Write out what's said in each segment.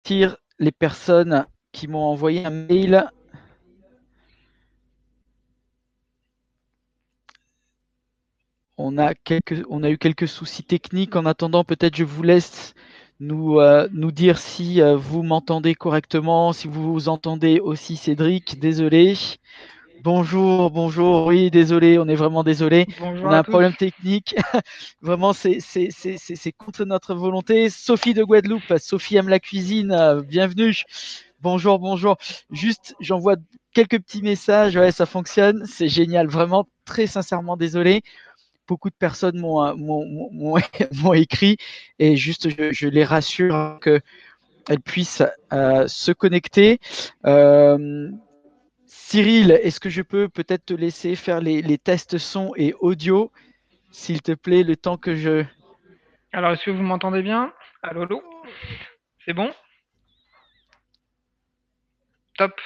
les personnes qui m'ont envoyé un mail. On a eu quelques soucis techniques. En attendant, peut-être je vous laisse nous dire si vous m'entendez correctement, si vous entendez aussi Cédric. Désolé. Bonjour, bonjour. Oui, désolé, on est vraiment désolé. Bonjour On a à un tous. problème technique. Vraiment, c'est contre notre volonté. Sophie de Guadeloupe, Sophie aime la cuisine. Bienvenue. Bonjour, bonjour. Juste, j'envoie quelques petits messages. Ouais, ça fonctionne. C'est génial. Vraiment, très sincèrement désolé. Beaucoup de personnes m'ont écrit et juste, je les rassure qu'elles puissent se connecter. Euh, Cyril, est-ce que je peux peut-être te laisser faire les tests son et audio, s'il te plaît, le temps que je... Alors, est-ce que vous m'entendez bien? Allô, allô? C'est bon? Top.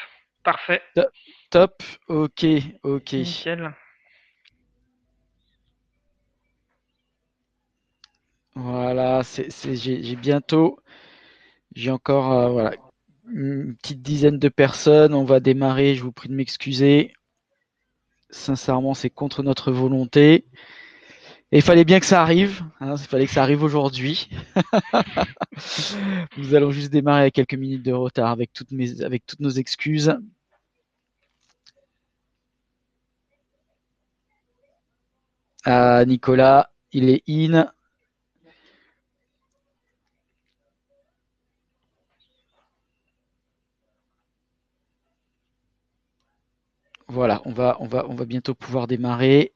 Parfait. Top, ok, ok. Nickel. Voilà, j'ai bientôt, j'ai encore voilà, une petite dizaine de personnes. On va démarrer, je vous prie de m'excuser. Sincèrement, c'est contre notre volonté. Et il fallait bien que ça arrive. Hein, il fallait que ça arrive aujourd'hui. Nous allons juste démarrer avec quelques minutes de retard avec toutes nos excuses. Nicolas, il est in. Voilà, on va bientôt pouvoir démarrer.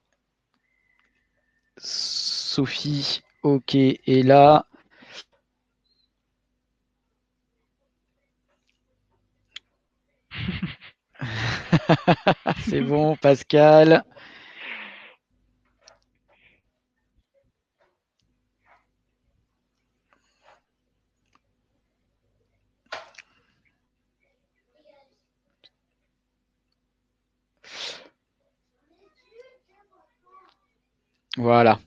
Sophie, ok, est là. C'est bon, Pascal. Voilà.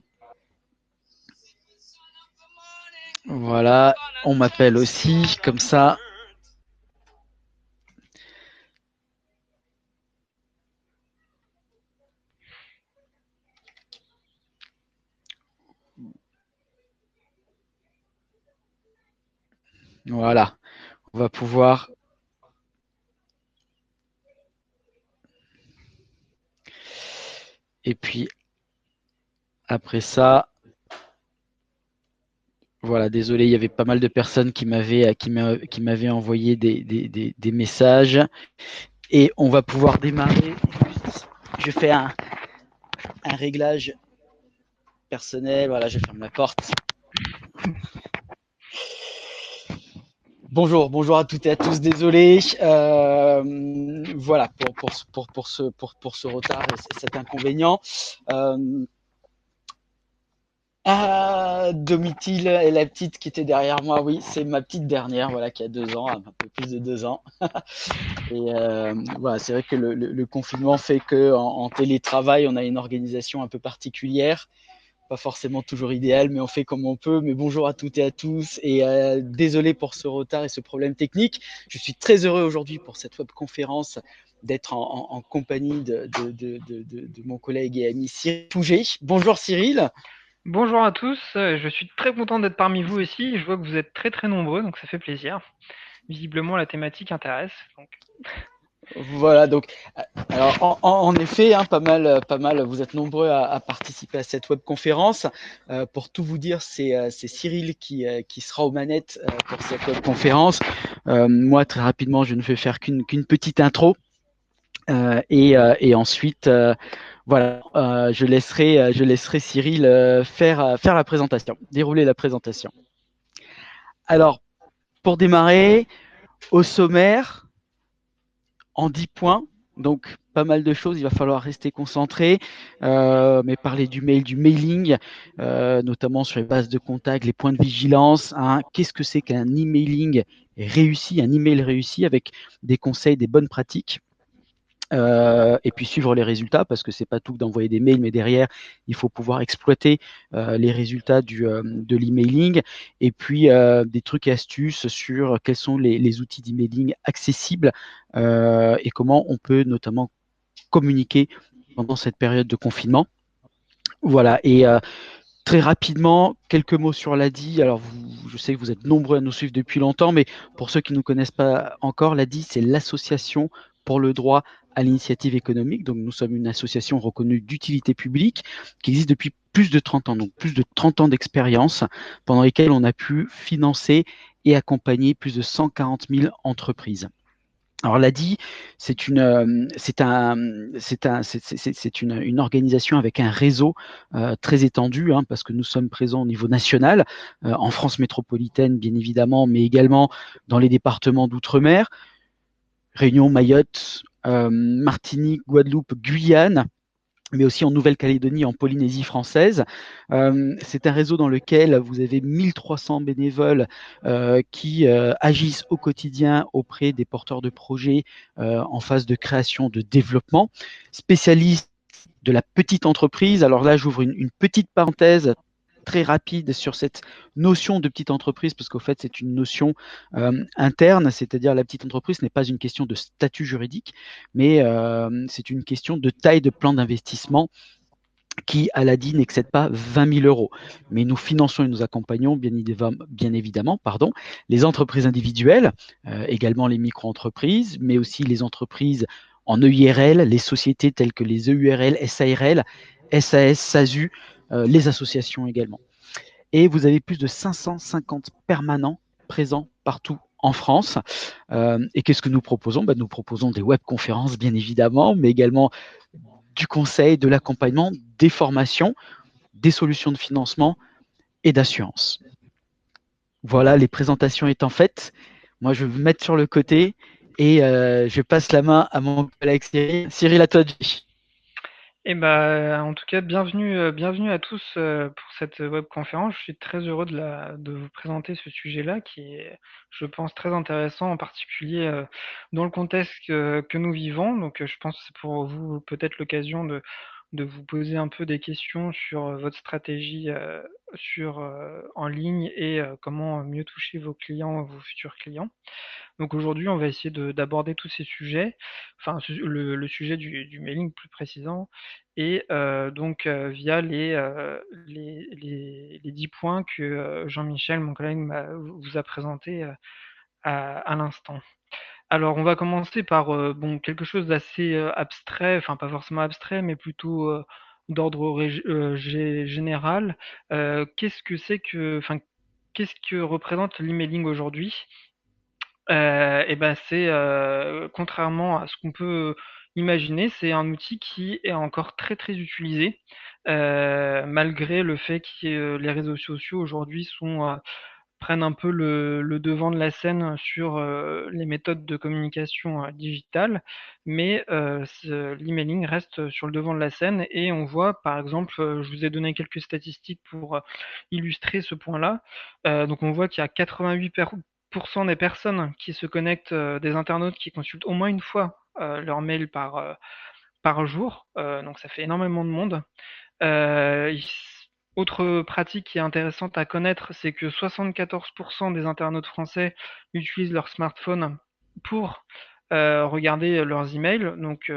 Voilà, on m'appelle aussi, comme ça. Voilà, on va pouvoir. Et puis après ça, voilà, désolé, il y avait pas mal de personnes qui m'avaient envoyé des messages. Et on va pouvoir démarrer. Je fais un réglage personnel. Voilà, je ferme la porte. Bonjour, bonjour à toutes et à tous. Désolé. Voilà pour ce retard et cet inconvénient. Domitil et la petite qui était derrière moi, oui, c'est ma petite dernière, voilà, qui a 2 ans, un peu plus de 2 ans. Et voilà, c'est vrai que le confinement fait que en télétravail, on a une organisation un peu particulière, pas forcément toujours idéale, mais on fait comme on peut. Mais bonjour à toutes et à tous, et désolé pour ce retard et ce problème technique. Je suis très heureux aujourd'hui pour cette webconférence d'être en compagnie de mon collègue et ami Cyril Pouget. Bonjour Cyril. Bonjour à tous. Je suis très content d'être parmi vous aussi. Je vois que vous êtes très très nombreux, donc ça fait plaisir. Visiblement, la thématique intéresse. Donc... Voilà, donc, alors en effet, hein, pas mal, vous êtes nombreux à participer à cette webconférence. Pour tout vous dire, c'est Cyril qui sera aux manettes pour cette webconférence. Moi, très rapidement, je ne vais faire qu'une petite intro. Et ensuite, voilà, je laisserai Cyril faire la présentation, dérouler la présentation. Alors, pour démarrer, au sommaire, en 10 points. Donc, pas mal de choses, il va falloir rester concentré, mais parler du mail, du mailing, notamment sur les bases de contact, les points de vigilance. Hein. Qu'est-ce que c'est qu'un emailing réussi, un email réussi avec des conseils, des bonnes pratiques. et puis suivre les résultats, parce que c'est pas tout que d'envoyer des mails, mais derrière, il faut pouvoir exploiter les résultats de l'emailing, et puis des trucs et astuces sur quels sont les outils d'emailing accessibles et comment on peut notamment communiquer pendant cette période de confinement. Voilà, et très rapidement, quelques mots sur l'ADI. Alors, je sais que vous êtes nombreux à nous suivre depuis longtemps, mais pour ceux qui ne nous connaissent pas encore, l'ADI, c'est l'Association pour le droit à l'initiative économique. Donc, nous sommes une association reconnue d'utilité publique qui existe depuis plus de 30 ans, donc plus de 30 ans d'expérience, pendant lesquels on a pu financer et accompagner plus de 140 000 entreprises. Alors l'ADI, c'est une organisation avec un réseau très étendu, hein, parce que nous sommes présents au niveau national, en France métropolitaine bien évidemment, mais également dans les départements d'outre-mer, Réunion, Mayotte, Martinique, Guadeloupe, Guyane, mais aussi en Nouvelle-Calédonie, en Polynésie française. C'est un réseau dans lequel vous avez 1300 bénévoles qui agissent au quotidien auprès des porteurs de projets en phase de création, de développement, spécialistes de la petite entreprise. Alors là, j'ouvre une petite parenthèse très rapide sur cette notion de petite entreprise, parce qu'au fait, c'est une notion interne, c'est-à-dire la petite entreprise n'est pas une question de statut juridique, mais c'est une question de taille de plan d'investissement qui, à l'ADI, n'excède pas 20 000 euros. Mais nous finançons et nous accompagnons, bien évidemment, les entreprises individuelles, également les micro-entreprises, mais aussi les entreprises en EIRL, les sociétés telles que les EURL, SARL, SAS, SASU, les associations également. Et vous avez plus de 550 permanents présents partout en France. Et qu'est-ce que nous proposons? Nous proposons des webconférences, bien évidemment, mais également du conseil, de l'accompagnement, des formations, des solutions de financement et d'assurance. Voilà, les présentations étant faites, moi je vais me mettre sur le côté et je passe la main à mon collègue Cyril. Cyril, à toi de jouer. Et bah, en tout cas, bienvenue à tous pour cette webconférence. Je suis très heureux de vous présenter ce sujet-là qui est, je pense, très intéressant, en particulier dans le contexte que nous vivons. Donc, je pense que c'est pour vous peut-être l'occasion de vous poser un peu des questions sur votre stratégie en ligne et comment mieux toucher vos clients, vos futurs clients. Donc aujourd'hui, on va essayer d'aborder tous ces sujets, enfin le sujet du mailing plus précisément, et donc via les 10 points que Jean-Michel, mon collègue, vous a présentés à l'instant. Alors on va commencer par bon, quelque chose d'assez abstrait, enfin pas forcément abstrait, mais plutôt d'ordre général. Qu'est-ce que représente l'emailing aujourd'hui? Et bah, c'est, contrairement à ce qu'on peut imaginer, c'est un outil qui est encore très, très utilisé, malgré le fait que les réseaux sociaux aujourd'hui prennent un peu le devant de la scène sur, les méthodes de communication, digitale. Mais, l'emailing reste sur le devant de la scène et on voit par exemple, je vous ai donné quelques statistiques pour, illustrer ce point-là. Donc on voit qu'il y a 88 des personnes qui se connectent, des internautes qui consultent au moins une fois, leur mail par jour, donc ça fait énormément de monde. Il Autre pratique qui est intéressante à connaître, c'est que 74 des internautes français utilisent leur smartphone pour, regarder leurs emails. Donc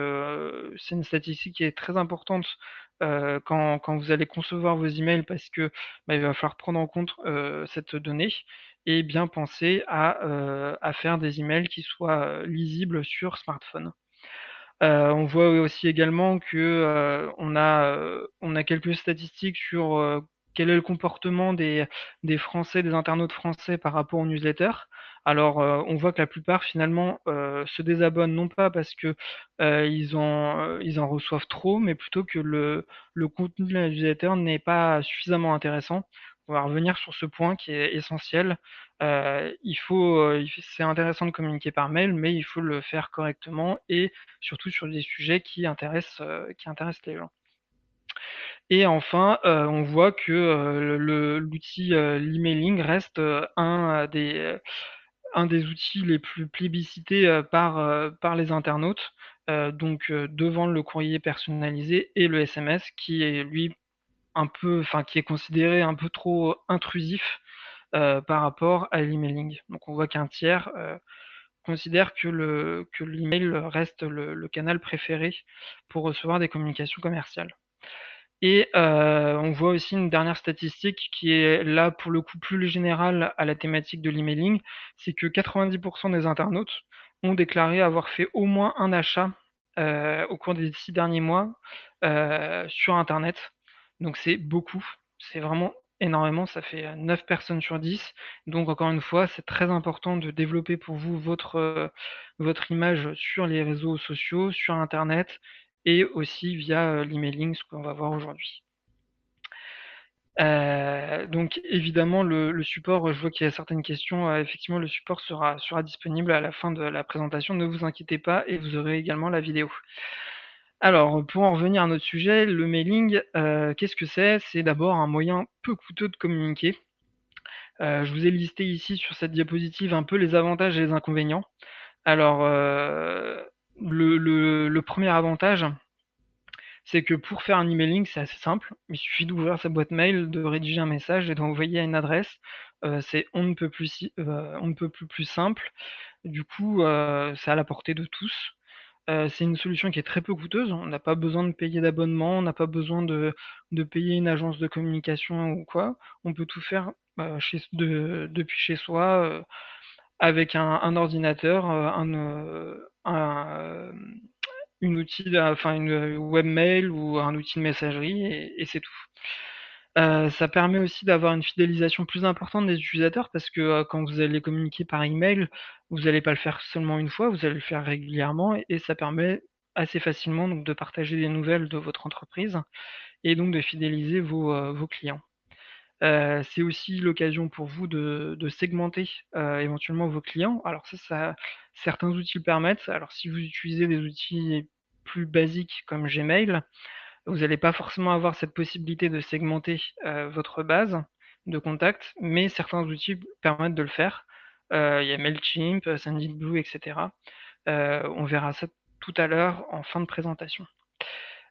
c'est une statistique qui est très importante, quand vous allez concevoir vos emails parce que, bah, il va falloir prendre en compte, cette donnée et bien penser à faire des emails qui soient, lisibles sur smartphone. On voit aussi également que, on a quelques statistiques sur, quel est le comportement des Français, des internautes français par rapport aux newsletters. Alors, on voit que la plupart finalement, se désabonnent non pas parce que, ils en reçoivent trop, mais plutôt que le contenu de la newsletter n'est pas suffisamment intéressant. On va revenir sur ce point qui est essentiel. C'est intéressant de communiquer par mail, mais il faut le faire correctement et surtout sur des sujets qui intéressent les gens. Et enfin, on voit que l'outil l'emailing reste un des outils les plus plébiscités par les internautes. donc devant le courrier personnalisé et le SMS qui est lui qui est considéré un peu trop intrusif par rapport à l'emailing. Donc on voit qu'un tiers considère que l'email reste le canal préféré pour recevoir des communications commerciales. Et on voit aussi une dernière statistique qui est là pour le coup plus générale à la thématique de l'emailing, c'est que 90% des internautes ont déclaré avoir fait au moins un achat au cours des 6 derniers mois sur internet. Donc c'est beaucoup, c'est vraiment énormément, ça fait 9 personnes sur 10. Donc encore une fois, c'est très important de développer pour vous votre image sur les réseaux sociaux, sur internet et aussi via l'emailing, ce qu'on va voir aujourd'hui. Donc évidemment le support, je vois qu'il y a certaines questions, effectivement le support sera disponible à la fin de la présentation, ne vous inquiétez pas et vous aurez également la vidéo. Alors pour en revenir à notre sujet, le mailing, qu'est-ce que c'est? C'est d'abord un moyen peu coûteux de communiquer. Je vous ai listé ici sur cette diapositive un peu les avantages et les inconvénients. Alors, le premier avantage, c'est que pour faire un emailing, c'est assez simple. Il suffit d'ouvrir sa boîte mail, de rédiger un message et d'envoyer à une adresse. C'est on ne peut plus simple. Du coup, c'est à la portée de tous. C'est une solution qui est très peu coûteuse. On n'a pas besoin de payer d'abonnement, on n'a pas besoin de payer une agence de communication ou quoi. On peut tout faire, depuis chez soi, avec un ordinateur, une webmail ou un outil de messagerie et c'est tout. Ça permet aussi d'avoir une fidélisation plus importante des utilisateurs parce que, quand vous allez communiquer par email, vous allez pas le faire seulement une fois, vous allez le faire régulièrement et ça permet assez facilement donc de partager des nouvelles de votre entreprise et donc de fidéliser vos clients. C'est aussi l'occasion pour vous de segmenter, éventuellement vos clients. Alors ça certains outils le permettent. Alors si vous utilisez des outils plus basiques comme Gmail, vous n'allez pas forcément avoir cette possibilité de segmenter, votre base de contacts, mais certains outils permettent de le faire. Il y a Mailchimp, Sendinblue et cetera. On verra ça tout à l'heure en fin de présentation.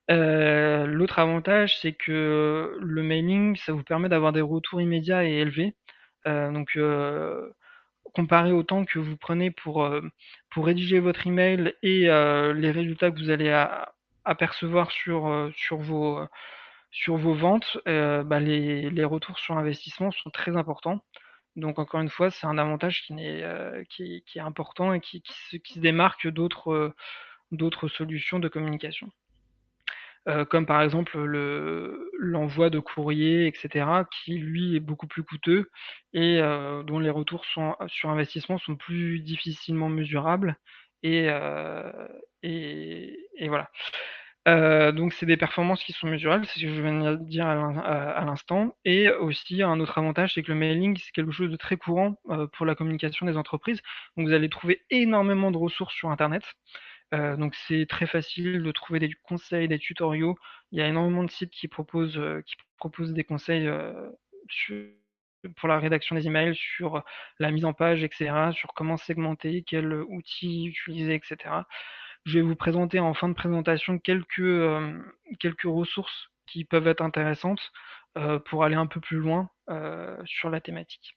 L'autre avantage, c'est que le mailing, ça vous permet d'avoir des retours immédiats et élevés. Donc, comparé au temps que vous prenez pour rédiger votre email et les résultats que vous allez apercevoir sur vos ventes, bah, les retours sur investissement sont très importants. Donc encore une fois, c'est un avantage qui est important et qui se démarque d'autres solutions de communication. Comme par exemple l'envoi de courrier et cetera, qui lui est beaucoup plus coûteux et dont les retours sur investissement sont plus difficilement mesurables et heu et voilà. Donc c'est des performances qui sont mesurables, c'est ce que je viens de dire à l'instant et aussi un autre avantage, c'est que le mailing, c'est quelque chose de très courant, pour la communication des entreprises. Donc vous allez trouver énormément de ressources sur internet. Donc c'est très facile de trouver des conseils, des tutoriaux. Il y a énormément de sites qui proposent des conseils, su pour la rédaction des emails, sur la mise en page et cetera, sur comment segmenter, quel outil utiliser et cetera. Je vais vous présenter en fin de présentation quelques ressources qui peuvent être intéressantes, pour aller un peu plus loin, sur la thématique.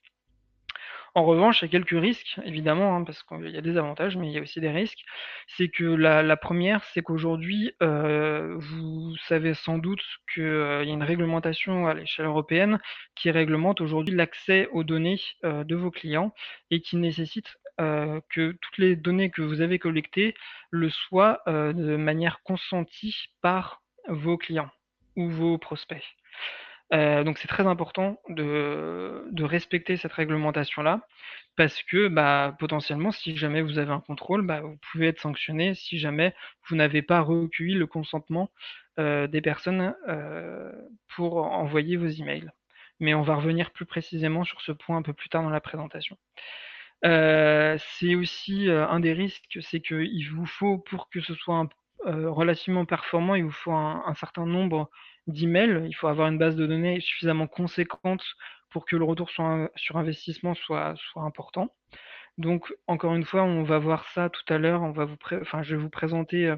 En revanche, il y a quelques risques, évidemment, hein, parce qu'il y a des avantages, mais il y a aussi des risques. C'est que la 1re, c'est qu'aujourd'hui, vous savez sans doute qu'il y a une réglementation à l'échelle européenne qui réglemente aujourd'hui l'accès aux données, de vos clients et qui nécessite, que toutes les données que vous avez collectées le soient, de manière consentie par vos clients ou vos prospects. Donc c'est très important de respecter cette réglementation-là parce que, bah, potentiellement, si jamais vous avez un contrôle, bah, vous pouvez être sanctionné si jamais vous n'avez pas recueilli le consentement, des personnes, pour envoyer vos emails. Mais on va revenir plus précisément sur ce point un peu plus tard dans la présentation. C'est aussi, un des risques, c'est qu'il vous faut pour que ce soit relativement performant, il vous faut un certain nombre d'emails. Il faut avoir une base de données suffisamment conséquente pour que le retour sur investissement soit important. Donc, encore une fois, on va voir ça tout à l'heure. Je vais vous présenter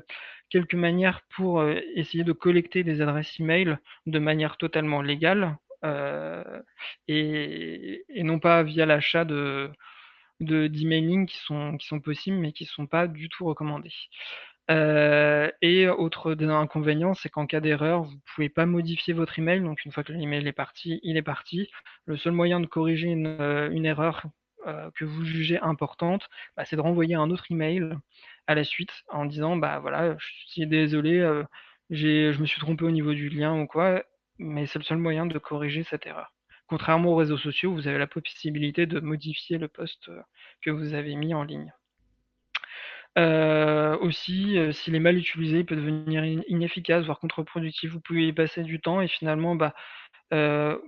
quelques manières pour essayer de collecter des adresses email de manière totalement légale et non pas via l'achat d'emailing qui sont possibles mais qui ne sont pas du tout recommandés. Et autre inconvénient, c'est qu'en cas d'erreur, vous pouvez pas modifier votre email. Donc une fois que l'email est parti, il est parti. Le seul moyen de corriger une erreur que vous jugez importante, bah, c'est de renvoyer un autre email à la suite en disant bah voilà, je suis désolé, je me suis trompé au niveau du lien ou quoi, mais c'est le seul moyen de corriger cette erreur. Contrairement aux réseaux sociaux, vous avez la possibilité de modifier le post que vous avez mis en ligne. Aussi, s'il est mal utilisé, il peut devenir inefficace, voire contre-productif. Vous pouvez y passer du temps et finalement, bah,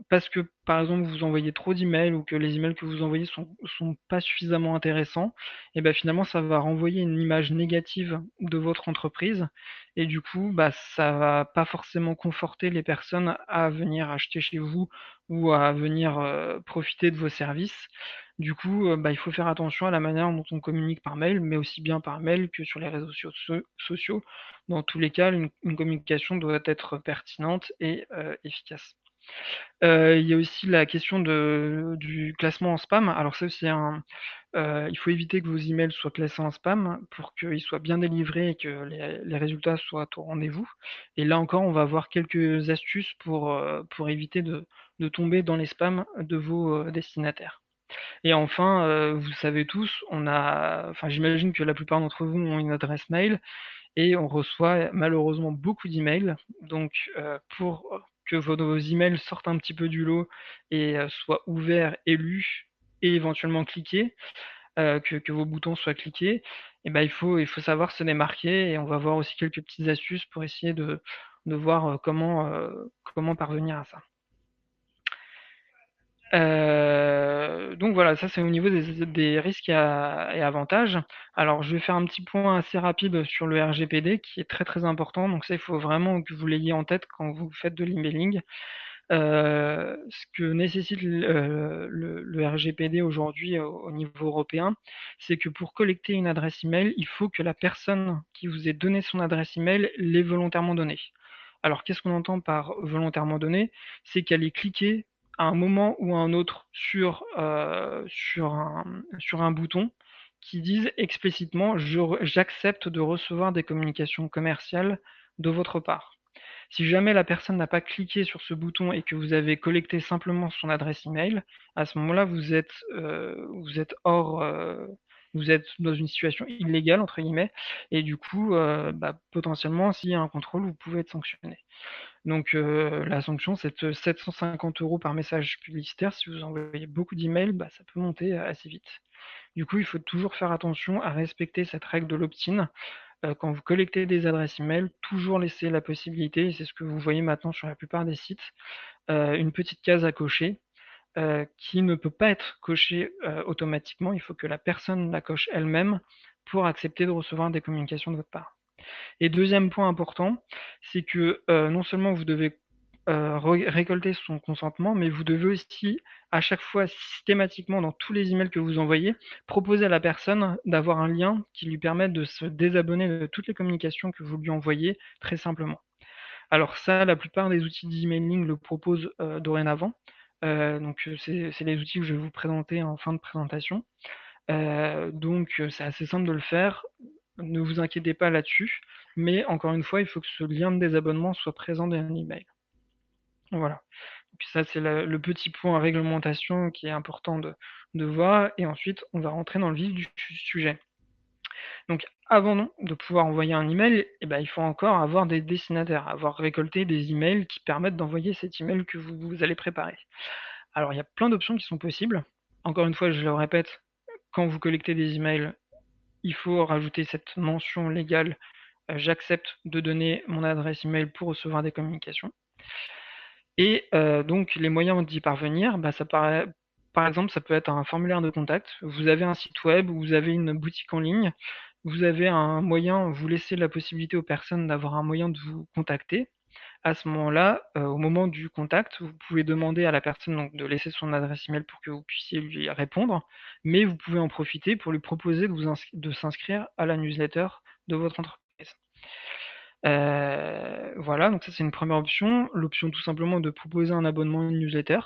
parce que, par exemple, vous envoyez trop d'emails ou que les emails que vous envoyez sont pas suffisamment intéressants et bah, finalement, ça va renvoyer une image négative de votre entreprise et du coup, bah, ça va pas forcément conforter les personnes à venir acheter chez vous ou à venir, profiter de vos services. Du coup, bah, il faut faire attention à la manière dont on communique par mail, mais aussi bien par mail que sur les réseaux sociaux. Dans tous les cas, une communication doit être pertinente et efficace. Il y a aussi la question du classement en spam. Alors ça, il faut éviter que vos emails soient classés en spam pour qu'ils soient bien délivrés et que les résultats soient au rendez-vous. Et là encore, on va avoir quelques astuces pour éviter de tomber dans les spams de vos destinataires. Et enfin, vous savez tous, j'imagine que la plupart d'entre vous ont une adresse mail et on reçoit malheureusement beaucoup d'emails. Donc, pour que vos emails sortent un petit peu du lot et soient ouverts et lus et éventuellement cliqués, que vos boutons soient cliqués, et ben, il faut savoir se démarquer et on va voir aussi quelques petites astuces pour essayer de voir comment parvenir à ça. Donc voilà, ça c'est au niveau des risques et avantages. Alors je vais faire un petit point assez rapide sur le RGPD qui est très, très important. Donc ça, il faut vraiment que vous l'ayez en tête quand vous faites de l'emailing. Ce que nécessite le RGPD aujourd'hui au niveau européen, c'est que pour collecter une adresse email, il faut que la personne qui vous ait donné son adresse email l'ait volontairement donnée. Alors qu'est-ce qu'on entend par volontairement donnée? C'est qu'elle ait cliqué à un moment ou à un autre sur un bouton qui dise explicitement: «J'accepte de recevoir des communications commerciales de votre part». Si jamais la personne n'a pas cliqué sur ce bouton et que vous avez collecté simplement son adresse email, à ce moment-là, vous êtes dans une situation «illégale» entre guillemets et du coup, bah, potentiellement, s'il y a un contrôle, vous pouvez être sanctionné. Donc, la sanction, c'est de 750 € par message publicitaire. Si vous envoyez beaucoup d'emails, bah, ça peut monter assez vite. Du coup, il faut toujours faire attention à respecter cette règle de l'opt-in. Quand vous collectez des adresses email, toujours laisser la possibilité, et c'est ce que vous voyez maintenant sur la plupart des sites, une petite case à cocher, qui ne peut pas être cochée, automatiquement. Il faut que la personne la coche elle-même pour accepter de recevoir des communications de votre part. Et deuxième point important, c'est que, non seulement vous devez, récolter son consentement, mais vous devez aussi, à chaque fois, systématiquement, dans tous les emails que vous envoyez, proposer à la personne d'avoir un lien qui lui permette de se désabonner de toutes les communications que vous lui envoyez, très simplement. Alors ça, la plupart des outils d'emailing le proposent, dorénavant. C'est les outils que je vais vous présenter en fin de présentation. C'est assez simple de le faire. Ne vous inquiétez pas là-dessus, mais encore une fois, il faut que ce lien de désabonnement soit présent dans l'email. Voilà. Et puis ça, c'est le petit point réglementation qui est important de voir et ensuite on va rentrer dans le vif du sujet. Donc avant de pouvoir envoyer un email, eh ben, il faut encore avoir des destinataires, avoir récolté des emails qui permettent d'envoyer cet email que vous allez préparer. Alors il y a plein d'options qui sont possibles. Encore une fois, je le répète, quand vous collectez des emails, il faut rajouter cette mention légale, «J'accepte de donner mon adresse email pour recevoir des communications». Et donc les moyens d'y parvenir, bah, par exemple, ça peut être un formulaire de contact. Vous avez un site web, vous avez une boutique en ligne, vous avez un moyen, vous laissez la possibilité aux personnes d'avoir un moyen de vous contacter. à ce moment-là, au moment du contact, vous pouvez demander à la personne donc, de laisser son adresse email pour que vous puissiez lui répondre, mais vous pouvez en profiter pour lui proposer de s'inscrire à la newsletter de votre entreprise. Voilà, donc ça c'est une première option. L'option tout simplement de proposer un abonnement à une newsletter.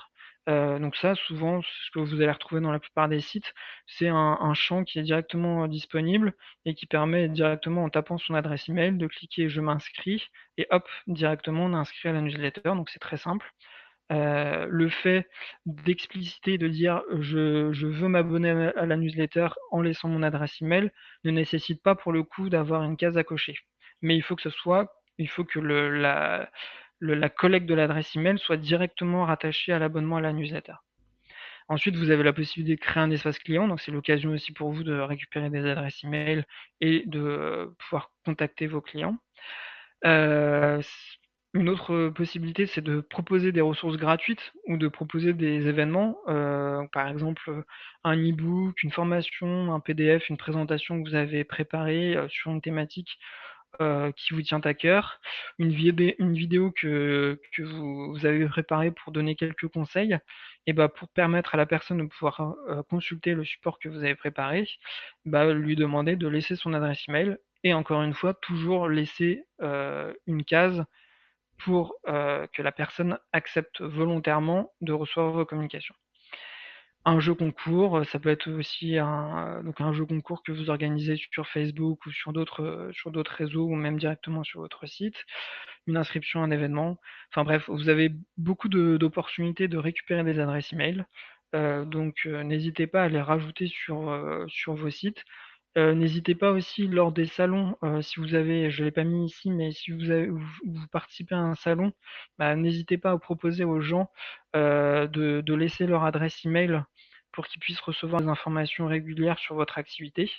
Donc ça, souvent, ce que vous allez retrouver dans la plupart des sites, c'est un champ qui est directement disponible et qui permet directement, en tapant son adresse email, de cliquer «Je m'inscris» et hop, directement on est inscrit à la newsletter, donc c'est très simple. Le fait d'expliciter, de dire je veux m'abonner à la newsletter en laissant mon adresse email ne nécessite pas pour le coup d'avoir une case à cocher. Mais il faut que la collecte de l'adresse email soit directement rattachée à l'abonnement à la newsletter. Ensuite, vous avez la possibilité de créer un espace client, donc c'est l'occasion aussi pour vous de récupérer des adresses email et de pouvoir contacter vos clients. Heu, une autre possibilité, c'est de proposer des ressources gratuites ou de proposer des événements, par exemple, un e-book, une formation, un PDF, une présentation que vous avez préparée, sur une thématique, qui vous tient à cœur, une vidéo que vous avez préparée pour donner quelques conseils et bah, pour permettre à la personne de pouvoir, consulter le support que vous avez préparé, bah, lui demander de laisser son adresse email et encore une fois, toujours laisser, une case pour, que la personne accepte volontairement de recevoir vos communications. Un jeu concours, ça peut être aussi un jeu concours que vous organisez sur Facebook ou sur d'autres réseaux ou même directement sur votre site. Une inscription à un événement. Enfin bref, vous avez beaucoup d'opportunités de récupérer des adresses email, donc n'hésitez pas à les rajouter sur vos sites. N'hésitez pas aussi lors des salons, si vous avez je ne l'ai pas mis ici, mais si vous participez à un salon, bah, n'hésitez pas à proposer aux gens, de laisser leur adresse email pour qu'ils puissent recevoir des informations régulières sur votre activité.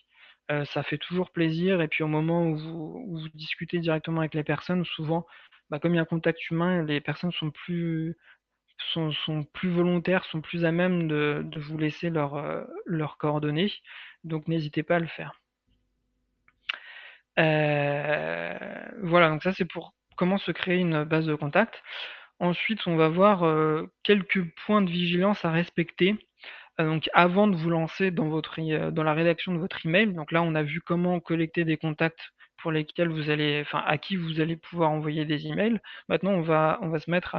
Ça fait toujours plaisir et puis au moment où vous discutez directement avec les personnes, souvent, bah, comme il y a un contact humain, les personnes sont plus volontaires, sont plus à même de vous laisser leurs coordonnées, donc n'hésitez pas à le faire. Voilà, donc ça c'est pour comment se créer une base de contact. Ensuite, on va voir, quelques points de vigilance à respecter, donc avant de vous lancer dans la rédaction de votre email. Donc là, on a vu comment collecter des contacts pour lesquels à qui vous allez pouvoir envoyer des emails. Maintenant, on va se mettre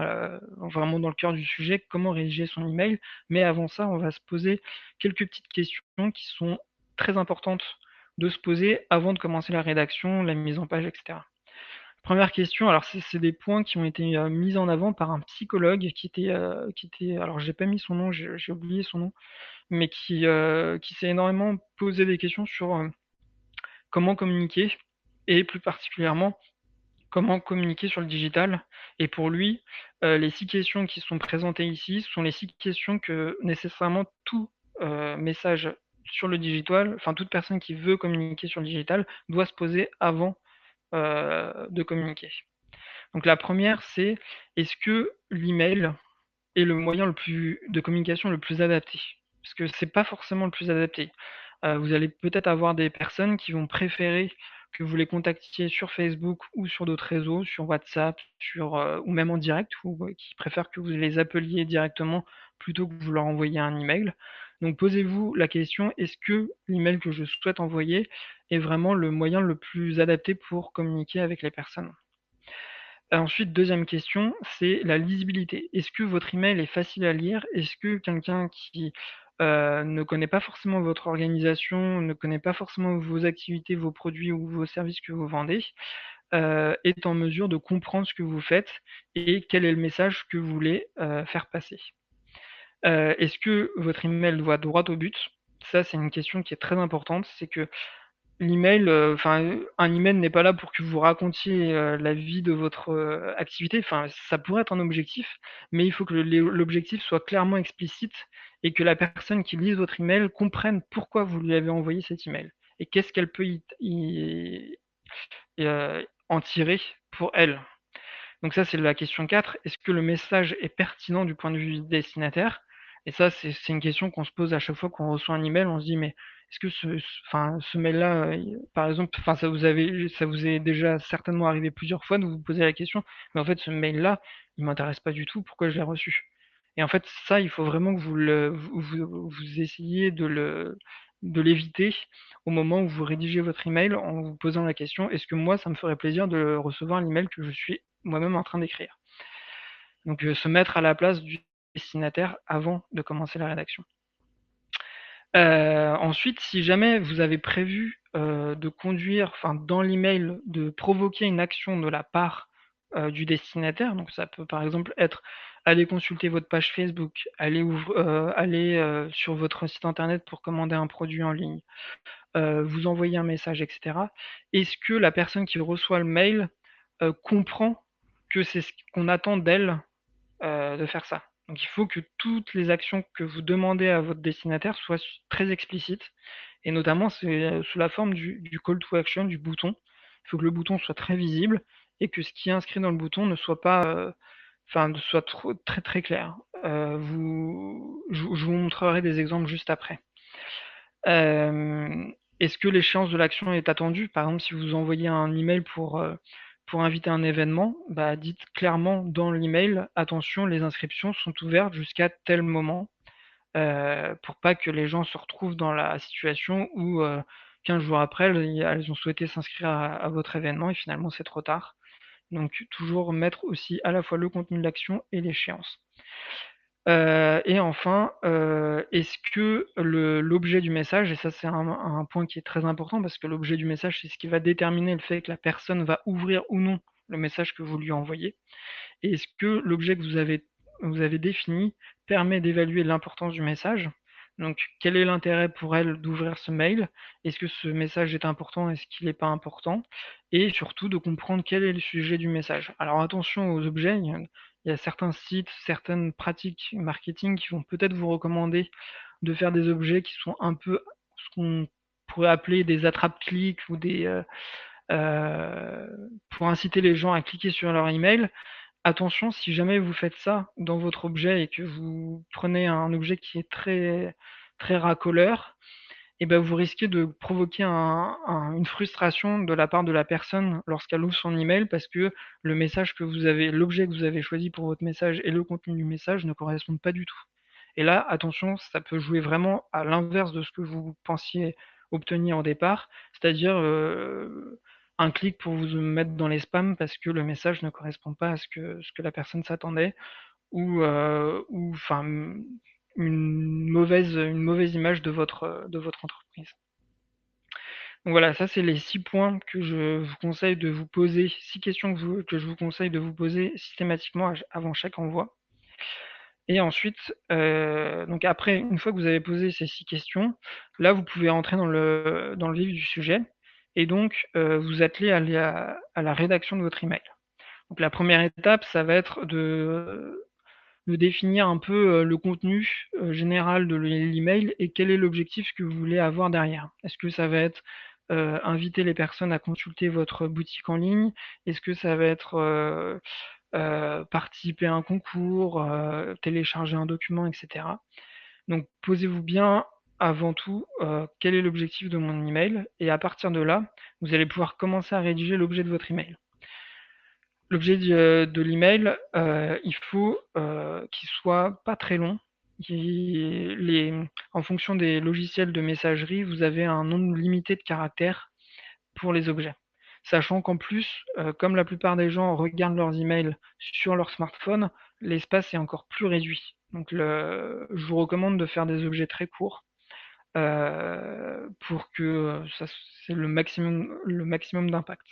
vraiment dans le cœur du sujet, comment rédiger son email. Mais avant ça, on va se poser quelques petites questions qui sont très importantes de se poser avant de commencer la rédaction, la mise en page, et cetera. Première question, alors c'est des points qui ont été, mis en avant par un psychologue qui était alors j'ai pas mis son nom, j'ai oublié son nom, mais qui s'est énormément posé des questions sur, comment communiquer et plus particulièrement, comment communiquer sur le digital et pour lui, les 6 questions qui sont présentées ici sont les 6 questions que nécessairement tout, message sur le digital, enfin toute personne qui veut communiquer sur le digital doit se poser avant, de communiquer. Donc la première, c'est: est-ce que l'email est le moyen de communication le plus adapté? Parce que c'est pas forcément le plus adapté. Vous allez peut-être avoir des personnes qui vont préférer que vous les contactiez sur Facebook ou sur d'autres réseaux, sur WhatsApp, ou même en direct, ou qui préfèrent que vous les appeliez directement plutôt que vous leur envoyiez un email. Donc posez-vous la question: est-ce que l'email que je souhaite envoyer est vraiment le moyen le plus adapté pour communiquer avec les personnes? Ensuite, deuxième question, c'est la lisibilité. Est-ce que votre email est facile à lire? Est-ce que quelqu'un qui, ne connaît pas forcément votre organisation, ne connaît pas forcément vos activités, vos produits ou vos services que vous vendez, est en mesure de comprendre ce que vous faites et quel est le message que vous voulez, faire passer? Est-ce que votre email va droit au but? Ça, c'est une question qui est très importante. C'est que l'email, un email n'est pas là pour que vous racontiez, la vie de votre, activité. Enfin, ça pourrait être un objectif, mais il faut que l'objectif soit clairement explicite et que la personne qui lise votre email comprenne pourquoi vous lui avez envoyé cet email et qu'est-ce qu'elle peut en tirer pour elle. Donc ça, c'est la question 4. Est-ce que le message est pertinent du point de vue du destinataire? Et ça, c'est une question qu'on se pose à chaque fois qu'on reçoit un email. On se dit, mais est-ce que ce mail-là, par exemple, enfin, ça vous est déjà certainement arrivé plusieurs fois de vous poser la question, mais en fait, ce mail-là, il m'intéresse pas du tout. Pourquoi je l'ai reçu? Et en fait, ça, il faut vraiment que vous essayiez de l'éviter au moment où vous rédigez votre email en vous posant la question, est-ce que moi, ça me ferait plaisir de recevoir l'email que je suis moi-même en train d'écrire? Donc, se mettre à la place du destinataire avant de commencer la rédaction. Ensuite, si jamais vous avez prévu de conduire, enfin dans l'email, de provoquer une action de la part du destinataire, donc ça peut par exemple être aller consulter votre page Facebook, aller sur votre site internet pour commander un produit en ligne, vous envoyer un message, etc. Est-ce que la personne qui reçoit le mail comprend que c'est ce qu'on attend d'elle de faire ça. Donc il faut que toutes les actions que vous demandez à votre destinataire soient très explicites, et notamment c'est sous la forme du call to action, du bouton. Il faut que le bouton soit très visible et que ce qui est inscrit dans le bouton ne soit pas, soit très très clair. Je vous montrerai des exemples juste après. Est-ce que l'échéance de l'action est attendue? Par exemple, si vous envoyez un email pour inviter un événement, bah, dites clairement dans l'email, attention, les inscriptions sont ouvertes jusqu'à tel moment, pour pas que les gens se retrouvent dans la situation où 15 jours après, elles ont souhaité s'inscrire à votre événement et finalement c'est trop tard. Donc toujours mettre aussi à la fois le contenu de l'action et l'échéance. Et enfin, est-ce que l'objet du message, et ça c'est un point qui est très important parce que l'objet du message, c'est ce qui va déterminer le fait que la personne va ouvrir ou non le message que vous lui envoyez. Et est-ce que l'objet que vous avez défini permet d'évaluer l'importance du message? Donc, quel est l'intérêt pour elle d'ouvrir ce mail? Est-ce que ce message est important? Est-ce qu'il n'est pas important? Et surtout, de comprendre quel est le sujet du message. Alors, attention aux objets. Il y a certains sites, certaines pratiques marketing qui vont peut-être vous recommander de faire des objets qui sont un peu ce qu'on pourrait appeler des attrape-clics ou pour inciter les gens à cliquer sur leur email. Attention, si jamais vous faites ça dans votre objet et que vous prenez un objet qui est très, très racoleur, et ben vous risquez de provoquer une frustration de la part de la personne lorsqu'elle ouvre son email parce que l'objet que vous avez choisi pour votre message et le contenu du message ne correspondent pas du tout. Et là, attention, ça peut jouer vraiment à l'inverse de ce que vous pensiez obtenir au départ, c'est-à-dire un clic pour vous mettre dans les spams parce que le message ne correspond pas à ce que la personne s'attendait, ou enfin une mauvaise image de votre entreprise. Donc voilà, ça c'est les 6 points que je vous conseille de vous poser, 6 questions que je vous conseille de vous poser systématiquement avant chaque envoi. Et ensuite, donc après, une fois que vous avez posé ces 6 questions, là vous pouvez entrer dans le vif du sujet et donc vous atteler à la rédaction de votre email. Donc la première étape, ça va être de définir un peu le contenu général de l'email et quel est l'objectif que vous voulez avoir derrière. Est-ce que ça va être inviter les personnes à consulter votre boutique en ligne? Est-ce que ça va être participer à un concours, télécharger un document, etc. Donc posez-vous bien avant tout quel est l'objectif de mon email et à partir de là, vous allez pouvoir commencer à rédiger l'objet de votre email. L'objet de l'email, il faut qu'il soit pas très long. En fonction des logiciels de messagerie, vous avez un nombre limité de caractères pour les objets. Sachant qu'en plus, comme la plupart des gens regardent leurs emails sur leur smartphone, l'espace est encore plus réduit. Donc je vous recommande de faire des objets très courts pour que ça c'est le maximum d'impact.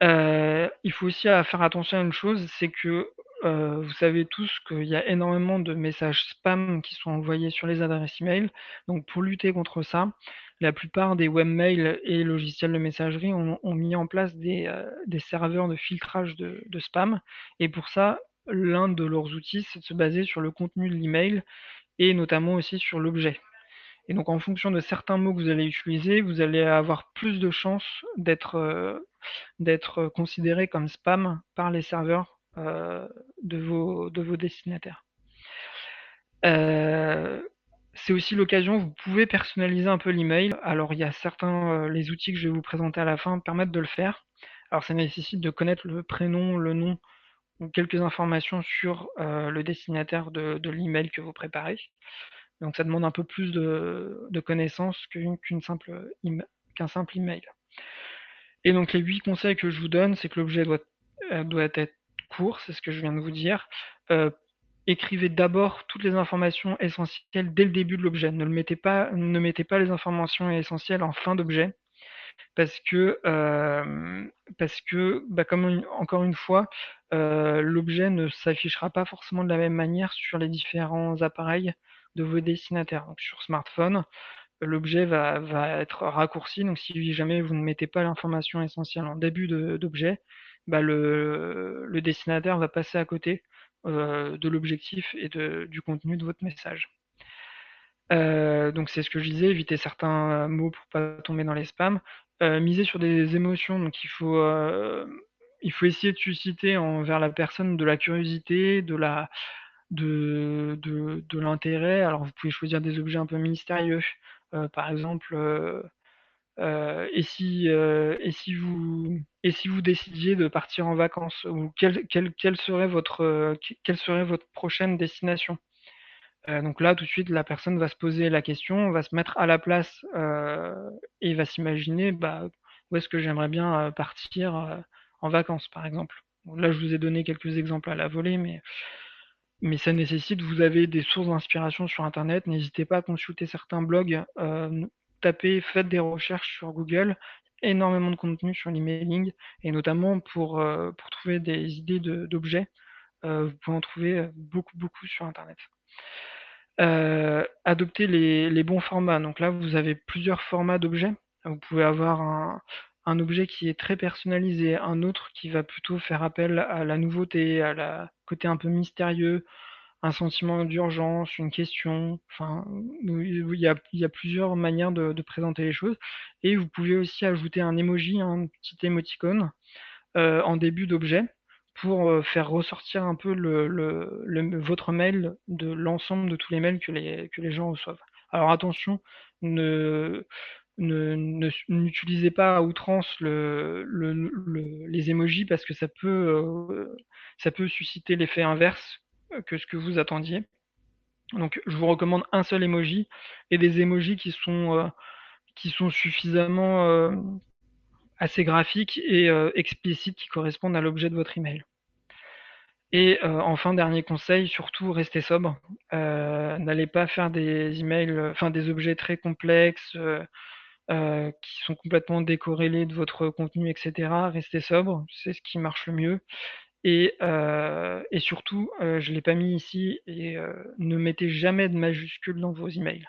Il faut aussi faire attention à une chose, c'est que vous savez tous qu'il y a énormément de messages spam qui sont envoyés sur les adresses email. Donc pour lutter contre ça, la plupart des webmails et logiciels de messagerie ont mis en place des serveurs de filtrage de spam. Et pour ça, l'un de leurs outils, c'est de se baser sur le contenu de l'email et notamment aussi sur l'objet. Et donc en fonction de certains mots que vous allez utiliser, vous allez avoir plus de chances d'être considéré comme spam par les serveurs de vos destinataires. C'est aussi l'occasion, vous pouvez personnaliser un peu l'email. Alors il y a certains, les outils que je vais vous présenter à la fin permettent de le faire. Alors ça nécessite de connaître le prénom, le nom ou quelques informations sur le destinataire de l'email que vous préparez. Donc ça demande un peu plus de connaissances qu'un simple email. Et donc les 8 conseils que je vous donne, c'est que l'objet doit être court, c'est ce que je viens de vous dire. Euh, Écrivez d'abord toutes les informations essentielles dès le début de l'objet. Ne mettez pas les informations essentielles en fin d'objet parce que, bah, encore une fois, l'objet ne s'affichera pas forcément de la même manière sur les différents appareils de vos destinataires. Donc sur smartphone, l'objet va être raccourci. Donc si jamais vous ne mettez pas l'information essentielle en début d'objet, bah, le destinataire va passer à côté de l'objectif et du contenu de votre message. Donc c'est ce que je disais, éviter certains mots pour pas tomber dans les spams. Miser sur des émotions, donc il faut essayer de susciter envers la personne de la curiosité, de l'intérêt. Alors vous pouvez choisir des objets un peu mystérieux, par exemple, et si vous décidiez de partir en vacances, ou quelle serait votre prochaine destination? Donc là, tout de suite, la personne va se poser la question, va se mettre à la place et va s'imaginer, bah, où est-ce que j'aimerais bien partir en vacances, par exemple. Bon, là, je vous ai donné quelques exemples à la volée, mais ça nécessite, vous avez des sources d'inspiration sur Internet, n'hésitez pas à consulter certains blogs, faites des recherches sur Google, énormément de contenu sur l'emailing, et notamment pour trouver des idées d'objets, vous pouvez en trouver beaucoup, beaucoup sur Internet. Adopter les bons formats. Donc là, vous avez plusieurs formats d'objets. Vous pouvez avoir un objet qui est très personnalisé, un autre qui va plutôt faire appel à la nouveauté, à la côté un peu mystérieux, un sentiment d'urgence, une question. Enfin, il y a plusieurs manières de présenter les choses. Et vous pouvez aussi ajouter un emoji, un petit émoticône en début d'objet pour faire ressortir un peu votre mail de l'ensemble de tous les mails que les gens reçoivent. Alors attention, ne n'utilisez pas à outrance les emojis parce que ça peut susciter l'effet inverse que ce que vous attendiez. Donc je vous recommande un seul emoji et des emojis qui sont suffisamment assez graphiques et explicites qui correspondent à l'objet de votre email. Et enfin, dernier conseil, surtout restez sobre. N'allez pas faire des emails, enfin des objets très complexes qui sont complètement décorrélés de votre contenu, etc. Restez sobre, c'est ce qui marche le mieux. Et surtout, je ne l'ai pas mis ici, et ne mettez jamais de majuscules dans vos emails.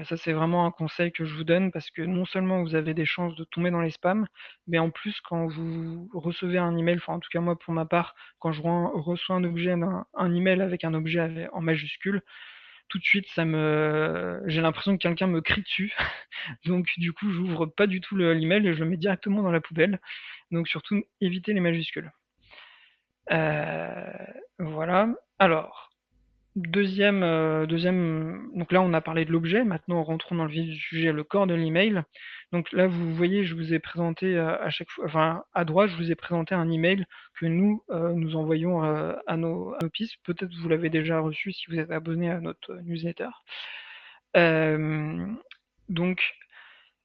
Ça, c'est vraiment un conseil que je vous donne parce que non seulement vous avez des chances de tomber dans les spams, mais en plus, quand vous recevez un email, enfin en tout cas moi pour ma part, quand je reçois un email avec un objet en majuscule, tout de suite j'ai l'impression que quelqu'un me crie dessus. Donc du coup, j'ouvre pas du tout l'email et je le mets directement dans la poubelle. Donc surtout, évitez les majuscules. Voilà. Alors, donc là on a parlé de l'objet, maintenant rentrons dans le vif du sujet, le corps de l'email. Donc là vous voyez, je vous ai présenté à chaque fois, enfin à droite, je vous ai présenté un email que nous envoyons à nos pistes. Peut-être vous l'avez déjà reçu si vous êtes abonné à notre newsletter. Euh, donc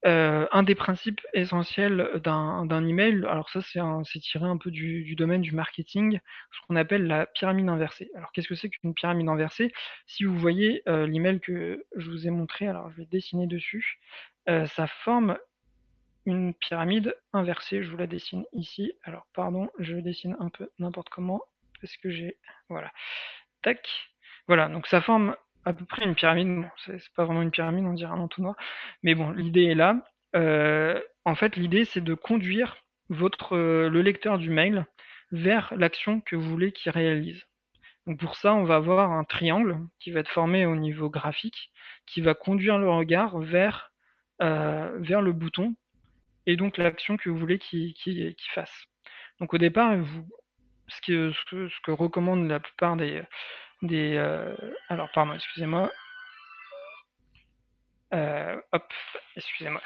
un des principes essentiels d'un email, alors ça c'est tiré un peu du domaine du marketing, ce qu'on appelle la pyramide inversée. Alors qu'est-ce que c'est qu'une pyramide inversée? Si vous voyez l'email que je vous ai montré, alors je vais dessiner dessus, ça forme une pyramide inversée. Je vous la dessine ici. Alors pardon, je dessine un peu n'importe comment parce que voilà, tac, voilà. Donc ça forme à peu près une pyramide. Bon, c'est pas vraiment une pyramide, on dirait un entonnoir, mais bon, l'idée est là. En fait, l'idée c'est de conduire le lecteur du mail vers l'action que vous voulez qu'il réalise. Donc pour ça, on va avoir un triangle qui va être formé au niveau graphique, qui va conduire le regard vers le bouton et donc l'action que vous voulez qu'il fasse. Donc au départ, ce que recommandent la plupart Alors, pardon, excusez-moi. Hop, excusez-moi.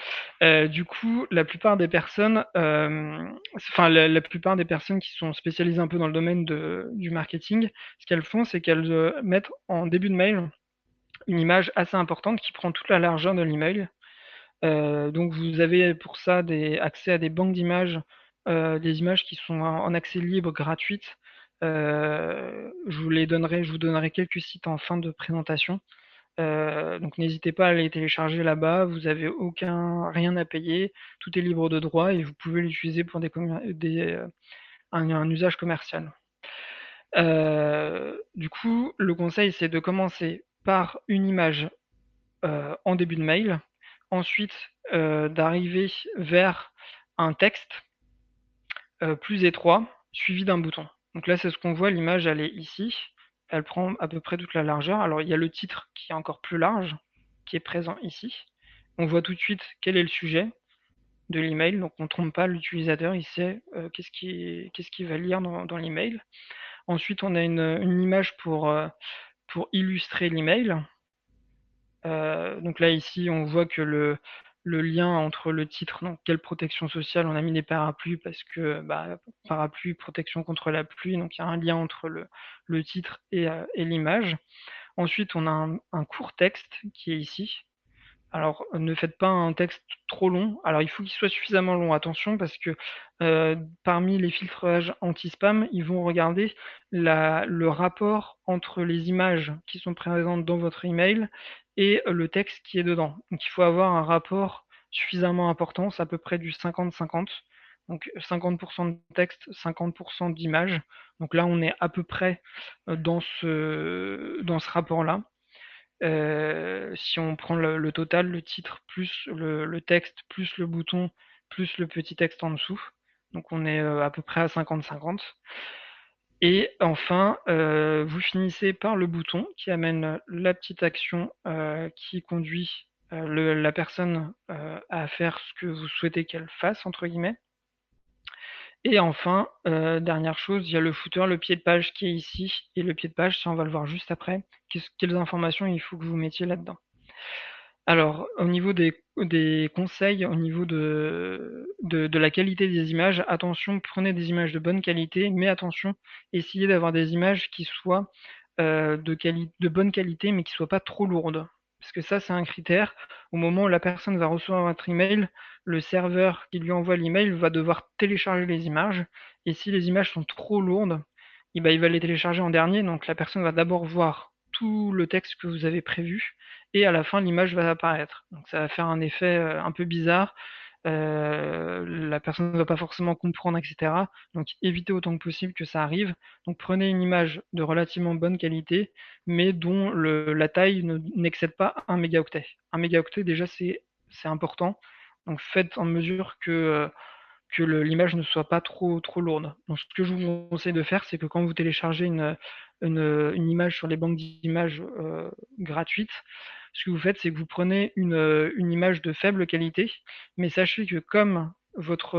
Du coup, la plupart des personnes, la plupart des personnes qui sont spécialisées un peu dans le domaine du marketing, ce qu'elles font, c'est qu'elles mettent en début de mail une image assez importante qui prend toute la largeur de l'email. Donc vous avez pour ça accès à des banques d'images, des images qui sont en accès libre, gratuites. Je vous donnerai quelques sites en fin de présentation. Donc n'hésitez pas à les télécharger là-bas, vous avez rien à payer, tout est libre de droit et vous pouvez l'utiliser pour un usage commercial. Du coup, le conseil, c'est de commencer par une image en début de mail, ensuite d'arriver vers un texte plus étroit, suivi d'un bouton. Donc là, c'est ce qu'on voit, l'image, elle est ici, elle prend à peu près toute la largeur. Alors il y a le titre qui est encore plus large, qui est présent ici. On voit tout de suite quel est le sujet de l'email, donc on ne trompe pas l'utilisateur, il sait qu'est-ce qu'il va lire dans l'email. Ensuite, on a une image pour illustrer l'email. Donc là, ici, on voit que le lien entre le titre, donc quelle protection sociale, on a mis des parapluies parce que parapluie, protection contre la pluie, donc il y a un lien entre le titre et l'image. Ensuite, on a un court texte qui est ici. Alors, ne faites pas un texte trop long. Alors, il faut qu'il soit suffisamment long. Attention, parce que parmi les filtrages anti-spam, ils vont regarder le rapport entre les images qui sont présentes dans votre email et le texte qui est dedans. Donc, il faut avoir un rapport suffisamment important. C'est à peu près du 50-50. Donc, 50% de texte, 50% d'images. Donc là, on est à peu près dans ce rapport-là. Si on prend le total, le titre plus le texte, plus le bouton, plus le petit texte en dessous. Donc on est à peu près à 50-50. Et enfin, vous finissez par le bouton qui amène la petite action qui conduit la personne à faire ce que vous souhaitez qu'elle fasse, entre guillemets. Et enfin, dernière chose, il y a le footer, le pied de page qui est ici, et le pied de page, ça on va le voir juste après, quelles informations il faut que vous mettiez là-dedans. Alors, au niveau des conseils, au niveau de la qualité des images, attention, prenez des images de bonne qualité, mais attention, essayez d'avoir des images qui soient de bonne qualité, mais qui ne soient pas trop lourdes. Parce que ça, c'est un critère. Au moment où la personne va recevoir votre email, le serveur qui lui envoie l'email va devoir télécharger les images. Et si les images sont trop lourdes, il va les télécharger en dernier. Donc la personne va d'abord voir tout le texte que vous avez prévu et à la fin l'image va apparaître. Donc ça va faire un effet un peu bizarre. La personne ne va pas forcément comprendre, etc. Donc évitez autant que possible que ça arrive. Donc prenez une image de relativement bonne qualité, mais dont la taille n'excède pas 1 mégaoctet. 1 mégaoctet déjà c'est important. Donc faites en mesure que l'image ne soit pas trop lourde. Donc ce que je vous conseille de faire, c'est que quand vous téléchargez une image sur les banques d'images gratuites, ce que vous faites, c'est que vous prenez une image de faible qualité, mais sachez que comme votre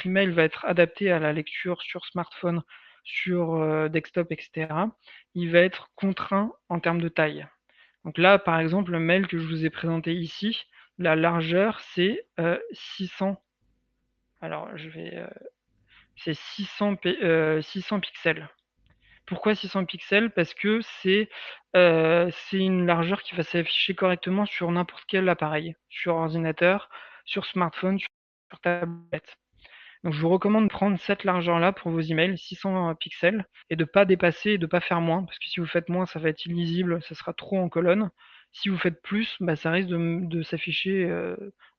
email va être adapté à la lecture sur smartphone, sur desktop, etc., il va être contraint en termes de taille. Donc là, par exemple, le mail que je vous ai présenté ici, la largeur, c'est 600. Alors, c'est 600 pixels. Pourquoi 600 pixels? Parce que c'est une largeur qui va s'afficher correctement sur n'importe quel appareil, sur ordinateur, sur smartphone, sur tablette. Donc je vous recommande de prendre cette largeur-là pour vos emails, 600 pixels, et de ne pas dépasser et de ne pas faire moins, parce que si vous faites moins, ça va être illisible, ça sera trop en colonne. Si vous faites plus, ça risque de s'afficher,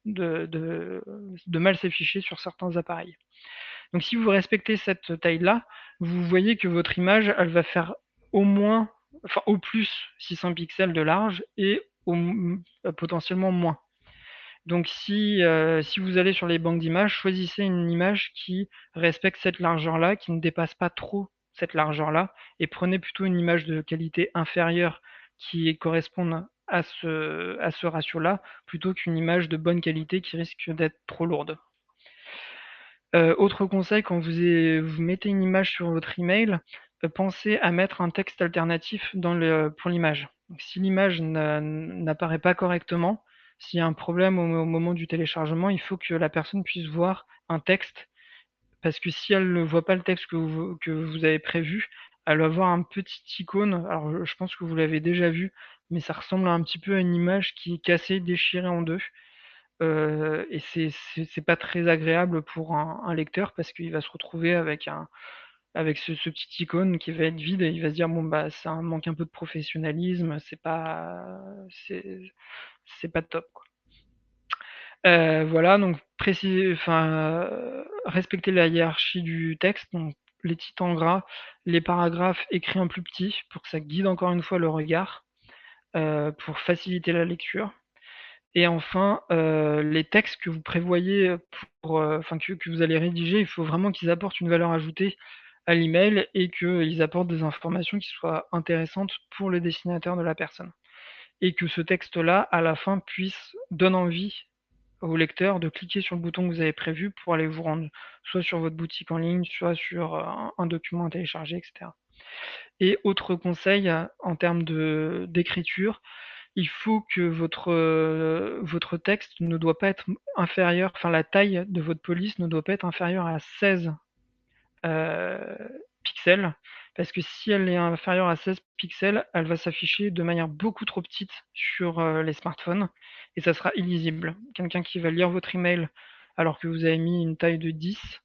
de mal s'afficher sur certains appareils. Donc si vous respectez cette taille-là, vous voyez que votre image, elle va faire au plus 600 pixels de large et potentiellement moins. Donc si vous allez sur les banques d'images, choisissez une image qui respecte cette largeur-là, qui ne dépasse pas trop cette largeur-là, et prenez plutôt une image de qualité inférieure qui corresponde à ce ratio-là, plutôt qu'une image de bonne qualité qui risque d'être trop lourde. Autre conseil, quand vous mettez une image sur votre email, pensez à mettre un texte alternatif pour l'image. Donc, si l'image n'apparaît pas correctement, s'il y a un problème au moment du téléchargement, il faut que la personne puisse voir un texte, parce que si elle ne voit pas le texte que vous avez prévu, elle va voir un petit icône. Alors, je pense que vous l'avez déjà vu, mais ça ressemble un petit peu à une image qui est cassée, déchirée en deux. Et c'est pas très agréable pour un lecteur, parce qu'il va se retrouver avec ce petit icône qui va être vide, et il va se dire bon bah ça manque un peu de professionnalisme, c'est c'est pas top, quoi. Voilà, donc respecter la hiérarchie du texte, donc les titres en gras, les paragraphes écrits en plus petit pour que ça guide encore une fois le regard, pour faciliter la lecture. Et enfin, les textes que vous prévoyez que vous allez rédiger, il faut vraiment qu'ils apportent une valeur ajoutée à l'email, et qu'ils apportent des informations qui soient intéressantes pour le destinataire de la personne. Et que ce texte-là, à la fin, donne envie au lecteur de cliquer sur le bouton que vous avez prévu pour aller vous rendre soit sur votre boutique en ligne, soit sur un document à télécharger, etc. Et autre conseil en termes d'écriture, il faut que votre texte ne doit pas être inférieur, enfin la taille de votre police ne doit pas être inférieure à 16 pixels, parce que si elle est inférieure à 16 pixels, elle va s'afficher de manière beaucoup trop petite sur les smartphones, et ça sera illisible. Quelqu'un qui va lire votre email alors que vous avez mis une taille de 10,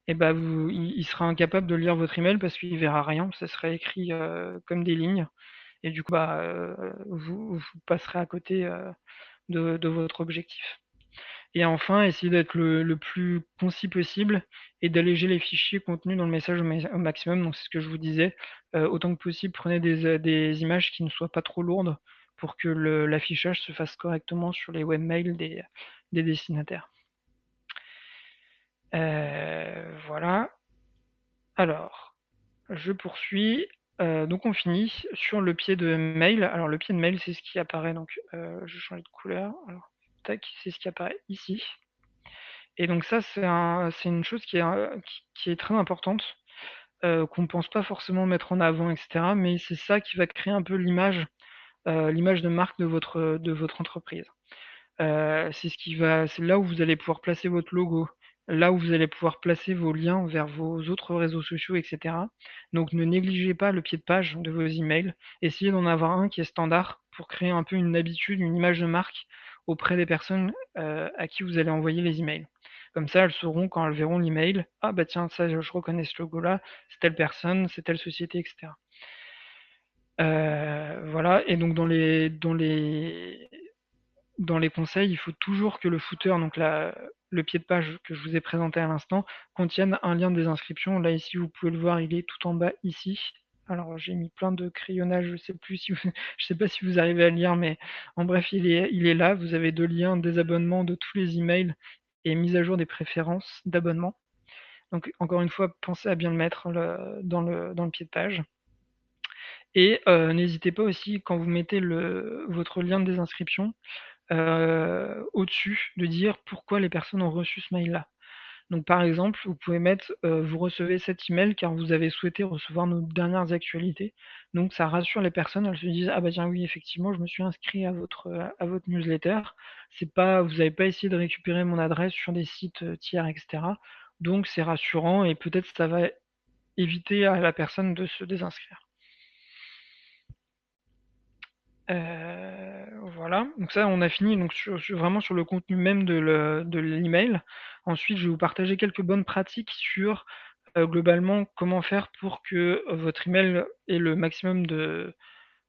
et ben il sera incapable de lire votre email parce qu'il verra rien, ça sera écrit comme des lignes, et du coup bah, vous passerez à côté de votre objectif. Et enfin, essayez d'être le plus concis possible et d'alléger les fichiers contenus dans le message au maximum. Donc c'est ce que je vous disais, autant que possible, prenez des images qui ne soient pas trop lourdes pour que l'affichage se fasse correctement sur les webmails des destinataires. Voilà. Alors, je poursuis. Donc on finit sur le pied de mail. Alors le pied de mail, c'est ce qui apparaît. Donc je change de couleur. Alors, tac, c'est ce qui apparaît ici. Et donc ça, c'est une chose qui est très importante, qu'on ne pense pas forcément mettre en avant, etc. Mais c'est ça qui va créer un peu l'image de marque de votre entreprise. C'est là où vous allez pouvoir placer votre logo, là où vous allez pouvoir placer vos liens vers vos autres réseaux sociaux, etc. Donc ne négligez pas le pied de page de vos emails. Essayez d'en avoir un qui est standard pour créer un peu une habitude, une image de marque auprès des personnes à qui vous allez envoyer les emails. Comme ça, elles sauront quand elles verront l'email, ah bah tiens, ça je reconnais ce logo-là, c'est telle personne, c'est telle société, etc. Voilà, et donc dans les conseils, il faut toujours que le footer, donc le pied de page que je vous ai présenté à l'instant, contienne un lien de désinscription. Là, ici, vous pouvez le voir, il est tout en bas ici. Alors, j'ai mis plein de crayonnage, je sais plus si je sais pas si vous arrivez à le lire, mais en bref, il est là. Vous avez deux liens, désabonnement de tous les emails et mise à jour des préférences d'abonnement. Donc, encore une fois, pensez à bien le mettre dans le pied de page. Et n'hésitez pas aussi, quand vous mettez votre lien de désinscription, au-dessus, de dire pourquoi les personnes ont reçu ce mail-là. Donc par exemple, vous pouvez mettre vous recevez cet email car vous avez souhaité recevoir nos dernières actualités. Donc ça rassure les personnes, elles se disent ah bah tiens oui effectivement je me suis inscrit à votre newsletter. C'est pas Vous n'avez pas essayé de récupérer mon adresse sur des sites tiers, etc. Donc c'est rassurant, et peut-être ça va éviter à la personne de se désinscrire. Voilà, donc ça on a fini donc vraiment sur le contenu même de l'email. Ensuite, je vais vous partager quelques bonnes pratiques sur globalement comment faire pour que votre email ait le maximum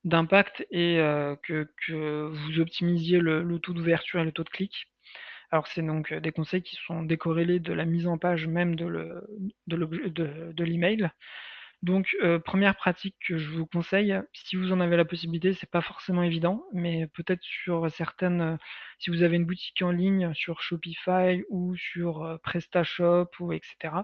d'impact, et que vous optimisiez le taux d'ouverture et le taux de clic. Alors c'est donc des conseils qui sont décorrélés de la mise en page même de l'email. Donc, première pratique que je vous conseille, si vous en avez la possibilité, c'est pas forcément évident, mais peut-être si vous avez une boutique en ligne sur Shopify ou sur PrestaShop ou etc.,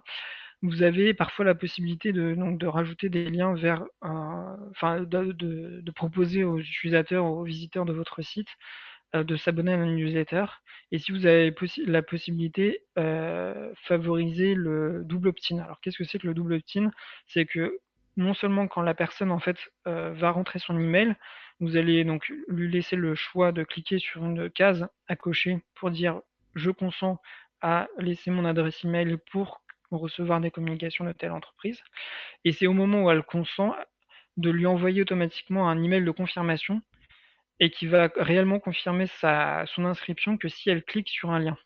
vous avez parfois la possibilité de rajouter des liens vers enfin de proposer aux utilisateurs, aux visiteurs de votre site, de s'abonner à la newsletter. Et si vous avez la possibilité, favoriser le double opt-in. Alors qu'est-ce que c'est que le double opt-in? C'est que non seulement quand la personne en fait va rentrer son email, vous allez donc lui laisser le choix de cliquer sur une case à cocher pour dire je consens à laisser mon adresse email pour recevoir des communications de telle entreprise. Et c'est au moment où elle consent de lui envoyer automatiquement un email de confirmation et qui va réellement confirmer son inscription que si elle clique sur un lien.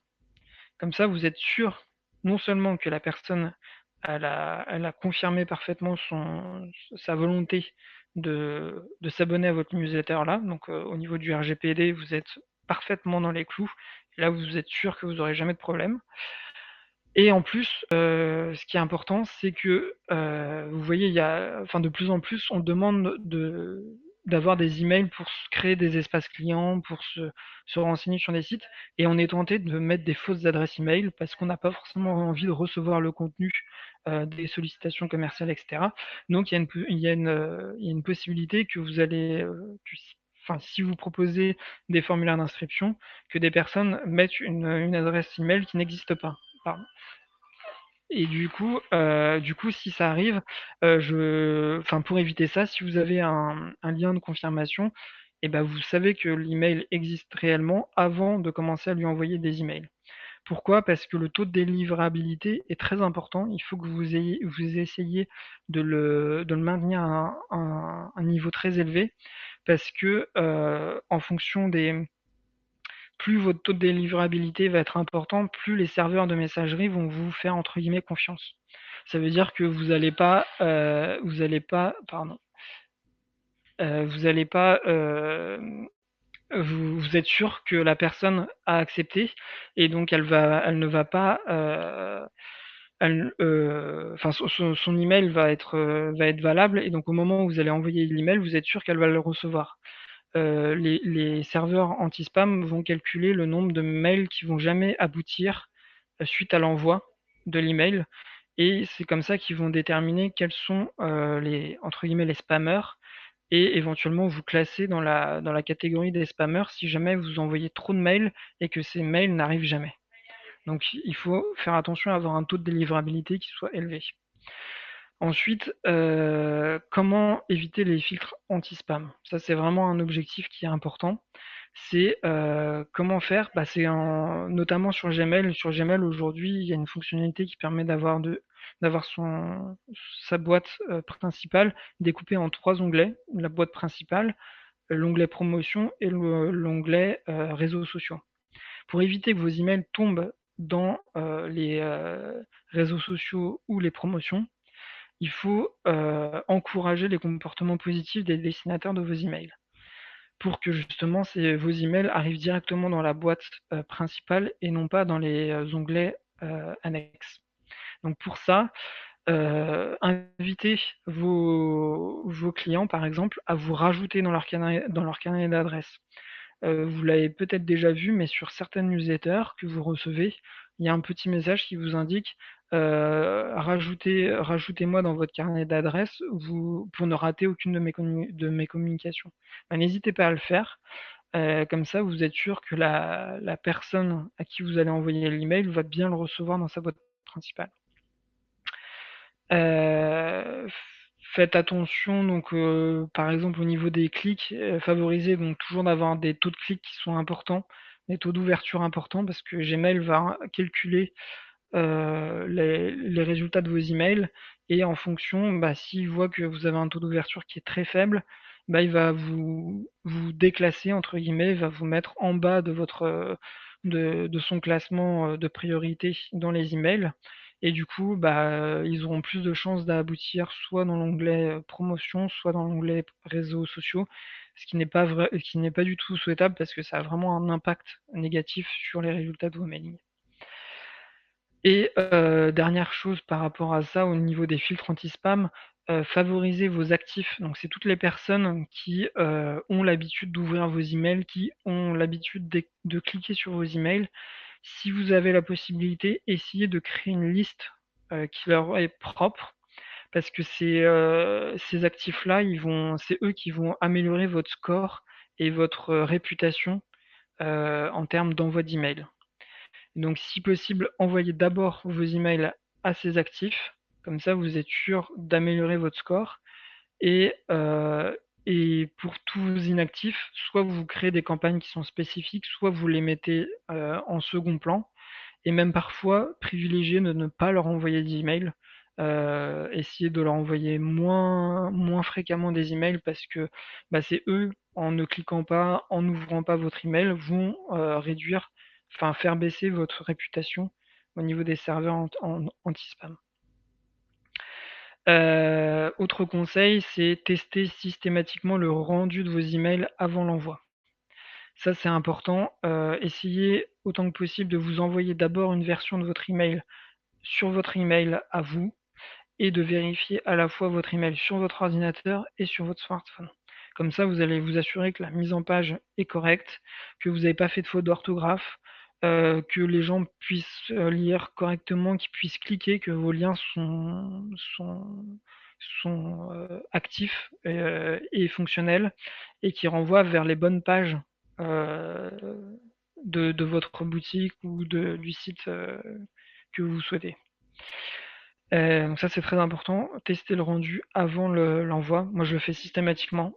Comme ça, vous êtes sûr non seulement que la personne elle a confirmé parfaitement sa volonté de s'abonner à votre newsletter là, donc au niveau du RGPD, vous êtes parfaitement dans les clous. Là, vous êtes sûr que vous n'aurez jamais de problème. Et en plus, ce qui est important, c'est que vous voyez, de plus en plus, on demande d'avoir des emails pour se créer des espaces clients, pour se renseigner sur des sites, et on est tenté de mettre des fausses adresses email parce qu'on n'a pas forcément envie de recevoir le contenu des sollicitations commerciales, etc. Donc il y a une possibilité que vous allez, si vous proposez des formulaires d'inscription, que des personnes mettent une adresse email qui n'existe pas. Pardon. Et du coup, si ça arrive, pour éviter ça, si vous avez un lien de confirmation, et ben, vous savez que l'email existe réellement avant de commencer à lui envoyer des emails. Pourquoi? Parce que le taux de délivrabilité est très important. Il faut que vous essayiez de le maintenir à un niveau très élevé parce que en fonction des plus votre taux de délivrabilité va être important, plus les serveurs de messagerie vont vous faire entre guillemets confiance. Ça veut dire que vous êtes sûr que la personne a accepté et donc elle ne va pas, son email va être valable et donc au moment où vous allez envoyer l'email, vous êtes sûr qu'elle va le recevoir. Les serveurs anti-spam vont calculer le nombre de mails qui vont jamais aboutir suite à l'envoi de l'email. Et c'est comme ça qu'ils vont déterminer quels sont les entre guillemets les spammers et éventuellement vous classer dans la catégorie des spammers si jamais vous envoyez trop de mails et que ces mails n'arrivent jamais. Donc il faut faire attention à avoir un taux de délivrabilité qui soit élevé. Ensuite, comment éviter les filtres anti-spam? Ça, c'est vraiment un objectif qui est important. C'est comment faire? Bah, notamment sur Gmail. Sur Gmail, aujourd'hui, il y a une fonctionnalité qui permet d'avoir sa boîte principale découpée en 3 onglets. La boîte principale, l'onglet promotion et l'onglet réseaux sociaux. Pour éviter que vos emails tombent dans les réseaux sociaux ou les promotions, il faut encourager les comportements positifs des destinataires de vos emails pour que justement vos emails arrivent directement dans la boîte principale et non pas dans les onglets annexes. Donc pour ça, invitez vos clients, par exemple, à vous rajouter dans leur carnet d'adresses. Vous l'avez peut-être déjà vu, mais sur certaines newsletters que vous recevez, il y a un petit message qui vous indique rajoutez-moi dans votre carnet d'adresses pour ne rater aucune de mes communications. Ben, n'hésitez pas à le faire. Comme ça, vous êtes sûr que la personne à qui vous allez envoyer l'email va bien le recevoir dans sa boîte principale. Euh, Faites attention, donc par exemple au niveau des clics, favorisez donc toujours d'avoir des taux de clics qui sont importants, des taux d'ouverture importants, parce que Gmail va calculer les résultats de vos emails et en fonction, bah, s'il voit que vous avez un taux d'ouverture qui est très faible, bah, il va vous déclasser entre guillemets, il va vous mettre en bas de son classement de priorité dans les emails. Et du coup, bah, ils auront plus de chances d'aboutir soit dans l'onglet promotion, soit dans l'onglet réseaux sociaux, ce qui n'est pas vrai, qui n'est pas du tout souhaitable parce que ça a vraiment un impact négatif sur les résultats de vos mailings. Et dernière chose par rapport à ça, au niveau des filtres anti-spam, favorisez vos actifs. Donc c'est toutes les personnes qui ont l'habitude d'ouvrir vos emails, qui ont l'habitude de cliquer sur vos emails. Si vous avez la possibilité, essayez de créer une liste qui leur est propre, parce que ces actifs-là, c'est eux qui vont améliorer votre score et votre réputation en termes d'envoi d'emails. Donc, si possible, envoyez d'abord vos emails à ces actifs Comme ça, vous êtes sûr d'améliorer votre score. Et, pour tous vos inactifs, soit vous créez des campagnes qui sont spécifiques, soit vous les mettez en second plan. Et même parfois, privilégier de ne pas leur envoyer d'email. Essayer de leur envoyer moins fréquemment des emails parce que bah, c'est eux, en ne cliquant pas, en n'ouvrant pas votre email, vont faire baisser votre réputation au niveau des serveurs anti-spam. Autre conseil, c'est tester systématiquement le rendu de vos emails avant l'envoi. Ça, c'est important. Essayez autant que possible de vous envoyer d'abord une version de votre email sur votre email à vous et de vérifier à la fois votre email sur votre ordinateur et sur votre smartphone. Comme ça, vous allez vous assurer que la mise en page est correcte, que vous n'avez pas fait de faute d'orthographe, que les gens puissent lire correctement, qu'ils puissent cliquer, que vos liens sont actifs et fonctionnels et qui renvoient vers les bonnes pages euh, de votre boutique ou du site que vous souhaitez. Donc ça, c'est très important. Tester le rendu avant l'envoi. Moi, je le fais systématiquement.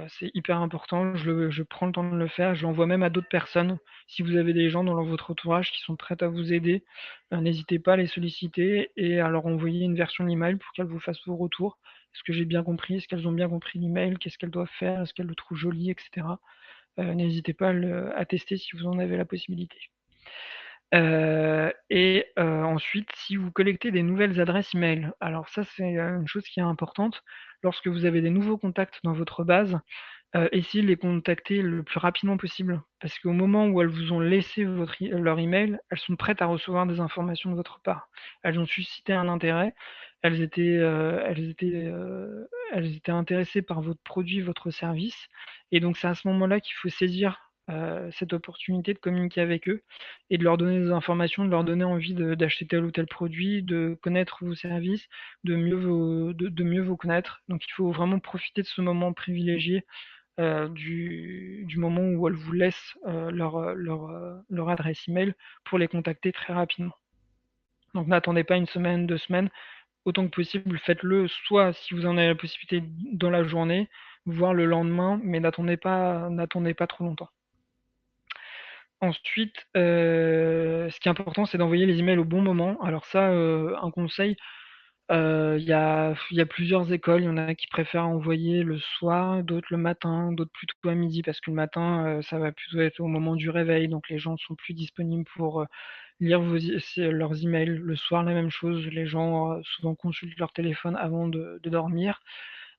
C'est hyper important. Je prends le temps de le faire. Je l'envoie même à d'autres personnes. Si vous avez des gens dans votre entourage qui sont prêts à vous aider, n'hésitez pas à les solliciter et à leur envoyer une version de l'email pour qu'elles vous fassent vos retours. Est-ce que j'ai bien compris? Est-ce qu'elles ont bien compris l'email? Qu'est-ce qu'elles doivent faire? Est-ce qu'elles le trouvent joli, etc. N'hésitez pas à tester si vous en avez la possibilité. Ensuite, si vous collectez des nouvelles adresses email, alors ça, c'est une chose qui est importante. Lorsque vous avez des nouveaux contacts dans votre base, essayez de les contacter le plus rapidement possible. Parce qu'au moment où elles vous ont laissé leur email, elles sont prêtes à recevoir des informations de votre part. Elles ont suscité un intérêt, elles étaient intéressées par votre produit, votre service. Et donc, c'est à ce moment-là qu'il faut saisir cette opportunité de communiquer avec eux et de leur donner des informations, de leur donner envie d'acheter tel ou tel produit, de connaître vos services, de mieux vous connaître. Donc, il faut vraiment profiter de ce moment privilégié du moment où elles vous laissent leur adresse email pour les contacter très rapidement. Donc n'attendez pas une semaine, 2 semaines, autant que possible, faites-le soit si vous en avez la possibilité dans la journée, voire le lendemain, mais n'attendez pas trop longtemps. Ensuite, ce qui est important, c'est d'envoyer les emails au bon moment. Alors ça, un conseil, il y a plusieurs écoles. Il y en a qui préfèrent envoyer le soir, d'autres le matin, d'autres plutôt à midi, parce que le matin, ça va plutôt être au moment du réveil, donc les gens sont plus disponibles pour lire leurs emails. Le soir, la même chose. Les gens souvent consultent leur téléphone avant de dormir.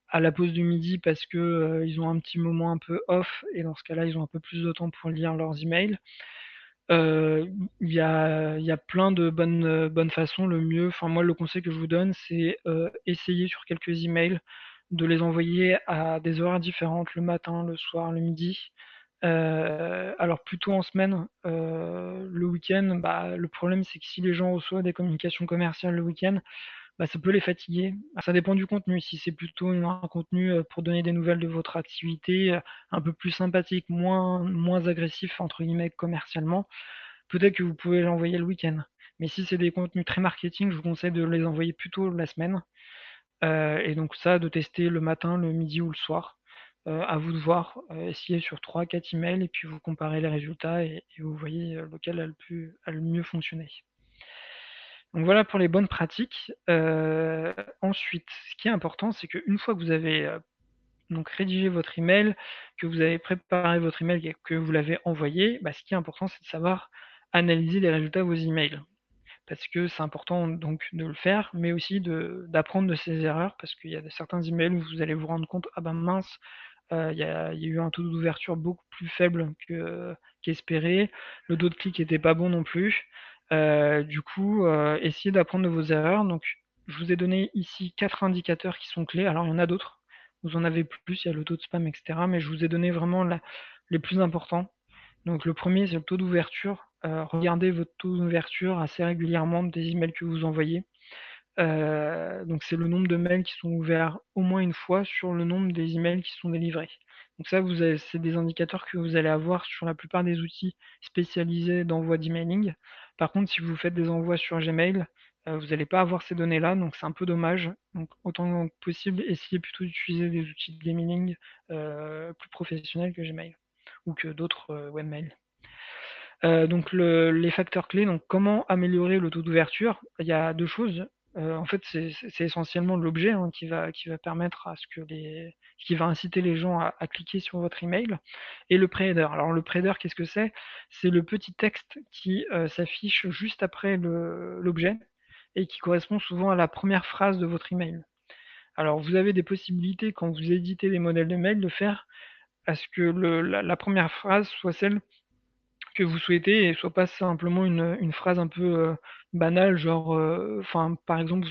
À la pause du midi, parce que ils ont un petit moment un peu off, et dans ce cas-là, ils ont un peu plus de temps pour lire leurs emails. Il y a plein de bonnes façons. Le mieux, enfin moi, le conseil que je vous donne, c'est essayer sur quelques emails de les envoyer à des horaires différentes, le matin, le soir, le midi. Alors plutôt en semaine, le week-end, bah, le problème c'est que si les gens reçoivent des communications commerciales le week-end, bah, ça peut les fatiguer. Ça dépend du contenu. Si c'est plutôt un contenu pour donner des nouvelles de votre activité, un peu plus sympathique, moins agressif entre guillemets commercialement, peut-être que vous pouvez l'envoyer le week-end. Mais si c'est des contenus très marketing, je vous conseille de les envoyer plutôt la semaine. Et donc ça, de tester le matin, le midi ou le soir. À vous de voir, essayez sur 3-4 emails et puis vous comparez les résultats et vous voyez lequel a le mieux fonctionné. Donc voilà pour les bonnes pratiques. Ensuite, ce qui est important, c'est qu'une fois que vous avez donc rédigé votre email, que vous avez préparé votre email et que vous l'avez envoyé, bah, ce qui est important, c'est de savoir analyser les résultats de vos emails. Parce que c'est important donc de le faire, mais aussi d'apprendre de ses erreurs, parce qu'il y a certains emails où vous allez vous rendre compte, ah ben mince, il y a eu un taux d'ouverture beaucoup plus faible qu'espéré, le taux de clic était pas bon non plus. Du coup, essayez d'apprendre de vos erreurs. Donc, je vous ai donné ici 4 indicateurs qui sont clés. Alors, il y en a d'autres. Vous en avez plus, il y a le taux de spam, etc. Mais je vous ai donné vraiment les plus importants. Donc, le premier, c'est le taux d'ouverture. Regardez votre taux d'ouverture assez régulièrement des emails que vous envoyez. Donc c'est le nombre de mails qui sont ouverts au moins une fois sur le nombre des emails qui sont délivrés. Donc ça, c'est des indicateurs que vous allez avoir sur la plupart des outils spécialisés d'envoi d'emailing. Par contre, si vous faites des envois sur Gmail, vous n'allez pas avoir ces données-là, donc c'est un peu dommage. Donc autant que possible, essayez plutôt d'utiliser des outils de emailing plus professionnels que Gmail ou que d'autres webmails. Donc les facteurs clés, donc comment améliorer le taux d'ouverture? Il y a 2 choses. En fait, c'est essentiellement l'objet, hein, qui va permettre à ce que qui va inciter les gens à cliquer sur votre email et le pre-header. Alors le pre-header, qu'est-ce que c'est? C'est le petit texte qui, s'affiche juste après l'objet et qui correspond souvent à la première phrase de votre email. Alors vous avez des possibilités quand vous éditez les modèles de mail de faire à ce que la 1re phrase soit celle que vous souhaitez et soit pas simplement une phrase un peu, banale, genre, enfin, par exemple,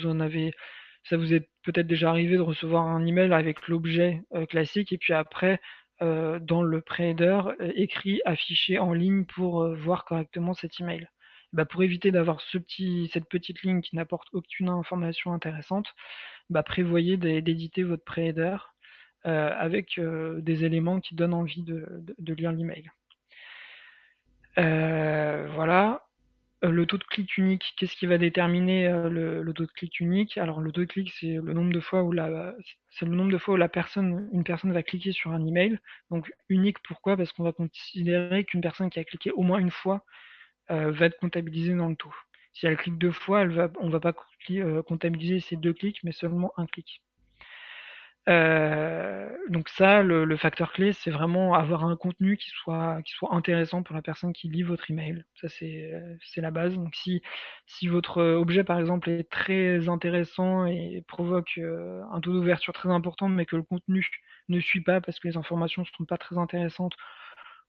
ça vous est peut-être déjà arrivé de recevoir un email avec l'objet, classique et puis après, dans le pre-header, écrit, affiché en ligne pour, voir correctement cet email. Bah, pour éviter d'avoir cette petite ligne qui n'apporte aucune information intéressante, bah, prévoyez d'éditer votre pre-header, avec, des éléments qui donnent envie de lire l'email. Voilà. Le taux de clic unique, qu'est-ce qui va déterminer le taux de clic unique? Alors le taux de clic, c'est le nombre de fois où une personne va cliquer sur un email. Donc unique, pourquoi? Parce qu'on va considérer qu'une personne qui a cliqué au moins une fois va être comptabilisée dans le taux. Si elle clique 2 fois, on va pas comptabiliser ces 2 clics, mais seulement un clic. Donc ça, le facteur clé, c'est vraiment avoir un contenu qui soit intéressant pour la personne qui lit votre email. Ça, c'est la base. Donc si votre objet, par exemple, est très intéressant et provoque un taux d'ouverture très important, mais que le contenu ne suit pas parce que les informations ne sont pas très intéressantes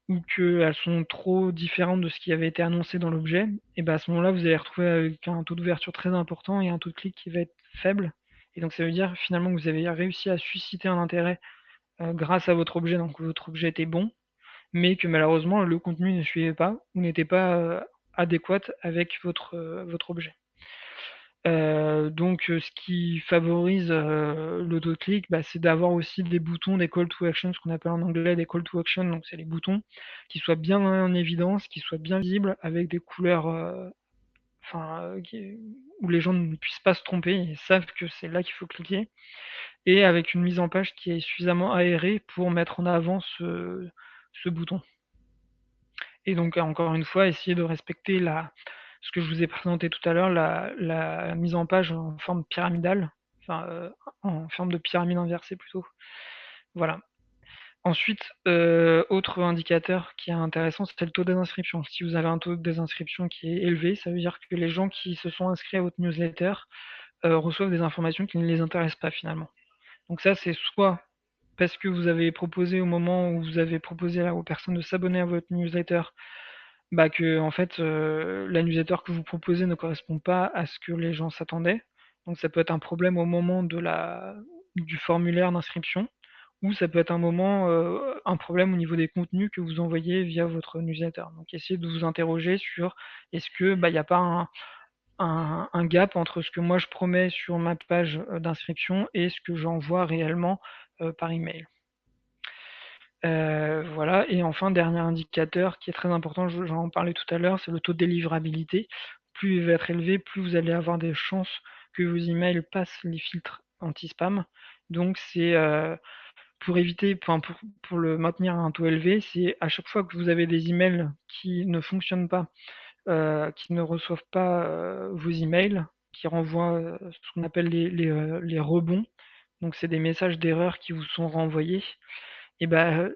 ou qu'elles sont trop différentes de ce qui avait été annoncé dans l'objet, et ben à ce moment-là, vous allez retrouver avec un taux d'ouverture très important et un taux de clic qui va être faible. Et donc ça veut dire finalement que vous avez réussi à susciter un intérêt grâce à votre objet, donc votre objet était bon, mais que malheureusement le contenu ne suivait pas ou n'était pas adéquat avec votre objet. Donc ce qui favorise le taux de clic, bah, c'est d'avoir aussi des boutons, des call to action, ce qu'on appelle en anglais des call to action, donc c'est les boutons qui soient bien en évidence, qui soient bien visibles avec des couleurs, enfin, où les gens ne puissent pas se tromper et savent que c'est là qu'il faut cliquer et avec une mise en page qui est suffisamment aérée pour mettre en avant ce bouton. Et donc encore une fois, essayer de respecter ce que je vous ai présenté tout à l'heure, la mise en page en forme pyramidale, enfin en forme de pyramide inversée plutôt. Voilà. Ensuite, autre indicateur qui est intéressant, c'est le taux de désinscription. Si vous avez un taux de désinscription qui est élevé, ça veut dire que les gens qui se sont inscrits à votre newsletter reçoivent des informations qui ne les intéressent pas finalement. Donc ça, c'est soit parce que vous avez proposé au moment où vous avez proposé aux personnes de s'abonner à votre newsletter, bah que en fait la newsletter que vous proposez ne correspond pas à ce que les gens s'attendaient. Donc ça peut être un problème au moment du formulaire d'inscription, ou ça peut être un problème au niveau des contenus que vous envoyez via votre newsletter. Donc essayez de vous interroger sur est-ce que bah, il n'y a pas un gap entre ce que moi je promets sur ma page d'inscription et ce que j'envoie réellement par email. Voilà. Et enfin, dernier indicateur qui est très important, j'en parlais tout à l'heure, c'est le taux de délivrabilité. Plus il va être élevé, plus vous allez avoir des chances que vos emails passent les filtres anti-spam. Donc c'est pour éviter, enfin pour le maintenir à un taux élevé, c'est à chaque fois que vous avez des emails qui ne fonctionnent pas, qui ne reçoivent pas vos emails, qui renvoient ce qu'on appelle les rebonds. Donc c'est des messages d'erreur qui vous sont renvoyés et ben,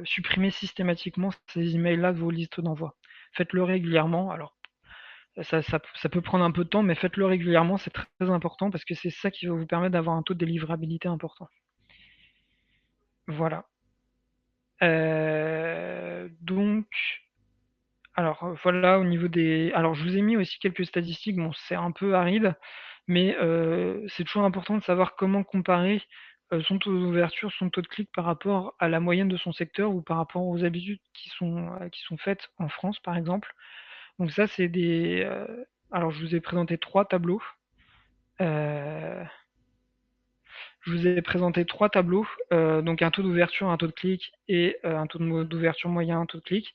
supprimez systématiquement ces emails-là de vos listes d'envoi. Faites-le régulièrement. Alors, ça peut prendre un peu de temps, mais faites-le régulièrement, c'est très important parce que c'est ça qui va vous permettre d'avoir un taux de délivrabilité important. Voilà. Donc, alors voilà au niveau des. Alors, je vous ai mis aussi quelques statistiques. Bon, c'est un peu aride, mais c'est toujours important de savoir comment comparer son taux d'ouverture, son taux de clic par rapport à la moyenne de son secteur ou par rapport aux habitudes qui sont faites en France, par exemple. Donc ça, c'est des. Alors, je vous ai présenté 3 tableaux. Euh, je vous ai présenté 3 tableaux, donc un taux d'ouverture, un taux de clic et un taux d'ouverture moyen, un taux de clic.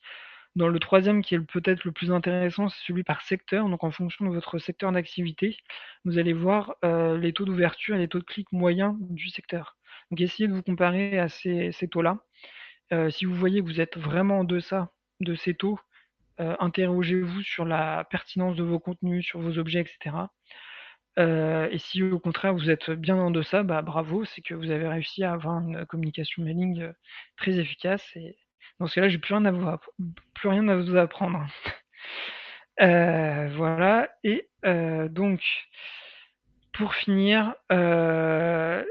Dans le troisième, qui est peut-être le plus intéressant, c'est celui par secteur. Donc en fonction de votre secteur d'activité, vous allez voir les taux d'ouverture et les taux de clic moyens du secteur. Donc essayez de vous comparer à ces taux-là. Si vous voyez que vous êtes vraiment en deçà de ces taux, interrogez-vous sur la pertinence de vos contenus, sur vos objets, etc. Et si au contraire vous êtes bien en deçà, bah, bravo, c'est que vous avez réussi à avoir une communication mailing très efficace. Et dans ce cas-là, j'ai plus rien à vous apprendre. Voilà. Et donc, pour finir, je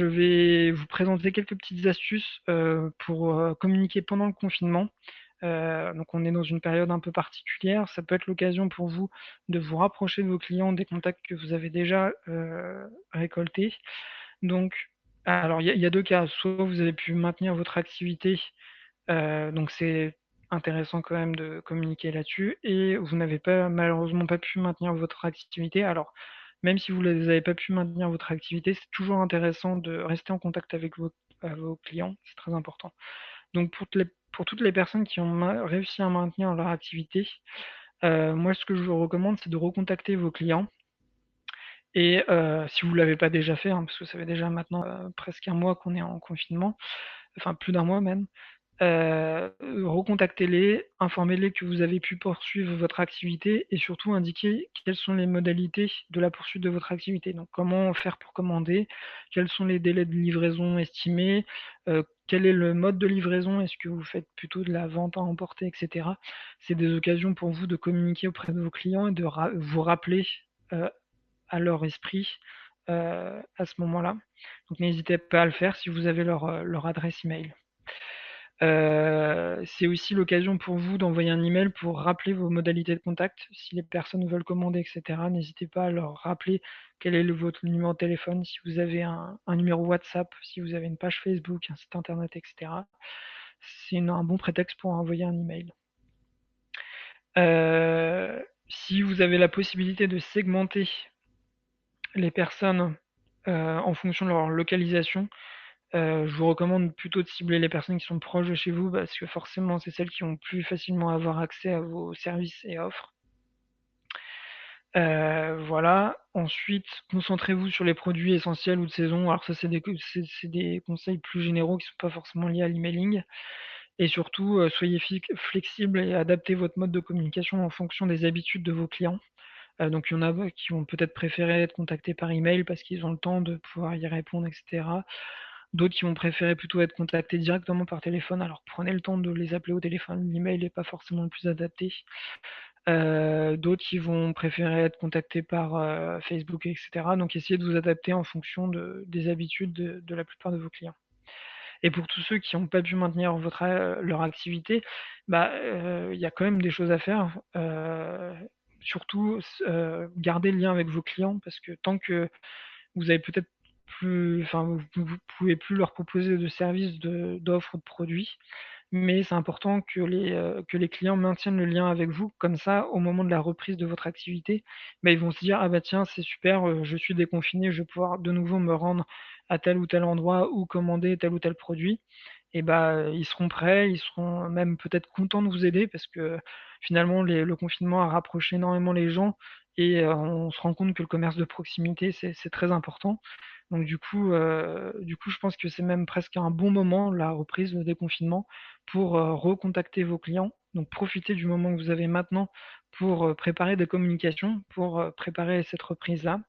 vais vous présenter quelques petites astuces pour communiquer pendant le confinement. Donc on est dans une période un peu particulière. Ça peut être l'occasion pour vous de vous rapprocher de vos clients, des contacts que vous avez déjà récoltés. Donc, alors il y a deux cas. Soit vous avez pu maintenir votre activité, donc c'est intéressant quand même de communiquer là-dessus, et vous n'avez pas malheureusement pas pu maintenir votre activité. Alors, même si vous n'avez pas pu maintenir votre activité, c'est toujours intéressant de rester en contact avec vos clients, c'est très important. Donc pour toutes les personnes qui ont réussi à maintenir leur activité, moi ce que je vous recommande, c'est de recontacter vos clients. Et si vous ne l'avez pas déjà fait, hein, parce que ça fait déjà maintenant presque un mois qu'on est en confinement, enfin plus d'un mois même, recontactez-les, informez-les que vous avez pu poursuivre votre activité et surtout indiquez quelles sont les modalités de la poursuite de votre activité. Donc comment faire pour commander, quels sont les délais de livraison estimés, quel est le mode de livraison, est-ce que vous faites plutôt de la vente à emporter, etc. C'est des occasions pour vous de communiquer auprès de vos clients et de vous rappeler euh, à leur esprit à ce moment-là. Donc n'hésitez pas à le faire si vous avez leur adresse email. C'est aussi l'occasion pour vous d'envoyer un email pour rappeler vos modalités de contact. Si les personnes veulent commander, etc., n'hésitez pas à leur rappeler quel est votre numéro de téléphone, si vous avez un numéro WhatsApp, si vous avez une page Facebook, un site internet, etc. C'est un bon prétexte pour envoyer un email. Si vous avez la possibilité de segmenter les personnes en fonction de leur localisation, je vous recommande plutôt de cibler les personnes qui sont proches de chez vous, parce que forcément, c'est celles qui ont plus facilement avoir accès à vos services et offres. Voilà. Ensuite, concentrez-vous sur les produits essentiels ou de saison. Alors ça, c'est des conseils plus généraux qui ne sont pas forcément liés à l'emailing. Et surtout, soyez flexible et adaptez votre mode de communication en fonction des habitudes de vos clients. Donc il y en a qui vont peut-être préférer être contactés par email parce qu'ils ont le temps de pouvoir y répondre, etc. D'autres qui vont préférer plutôt être contactés directement par téléphone. Alors prenez le temps de les appeler au téléphone, l'email n'est pas forcément le plus adapté. D'autres qui vont préférer être contactés par Facebook, etc. Donc essayez de vous adapter en fonction des habitudes de la plupart de vos clients. Et pour tous ceux qui n'ont pas pu maintenir leur activité, bah, il y a quand même des choses à faire. Surtout, garder le lien avec vos clients, parce que tant que vous avez peut-être plus, enfin, vous pouvez plus leur proposer de services, d'offres, de produits, mais c'est important que les clients maintiennent le lien avec vous. Comme ça, au moment de la reprise de votre activité, bah, ils vont se dire: «Ah bah tiens, c'est super, je suis déconfiné, je vais pouvoir de nouveau me rendre à tel ou tel endroit ou commander tel ou tel produit», et bah, ils seront prêts, ils seront même peut-être contents de vous aider parce que finalement le confinement a rapproché énormément les gens, et on se rend compte que le commerce de proximité, c'est très important. Donc du coup, je pense que c'est même presque un bon moment, la reprise, le déconfinement, pour recontacter vos clients. Donc profitez du moment que vous avez maintenant pour préparer des communications, pour préparer cette reprise-là.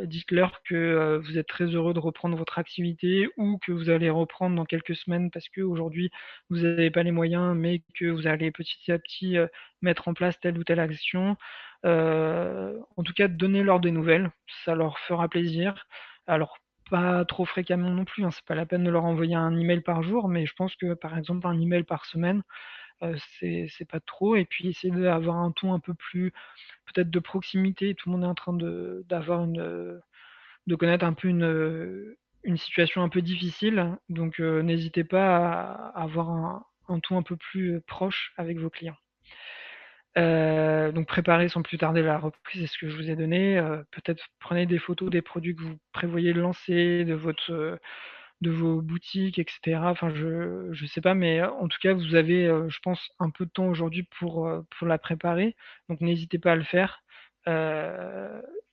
Dites-leur que vous êtes très heureux de reprendre votre activité, ou que vous allez reprendre dans quelques semaines parce qu'aujourd'hui vous n'avez pas les moyens, mais que vous allez petit à petit mettre en place telle ou telle action. En tout cas, donnez-leur des nouvelles, ça leur fera plaisir. Alors, pas trop fréquemment non plus, hein, c'est pas la peine de leur envoyer un email par jour, mais je pense que par exemple un email par semaine, c'est pas trop. Et puis essayer d'avoir un ton un peu plus peut-être de proximité. Tout le monde est en train de connaître un peu une situation un peu difficile, donc n'hésitez pas à avoir un ton un peu plus proche avec vos clients. Donc préparez sans plus tarder la reprise, c'est ce que je vous ai donné. Peut-être prenez des photos des produits que vous prévoyez de lancer, de vos boutiques, etc. Enfin, je sais pas, mais en tout cas, vous avez, je pense, un peu de temps aujourd'hui pour la préparer. Donc, n'hésitez pas à le faire.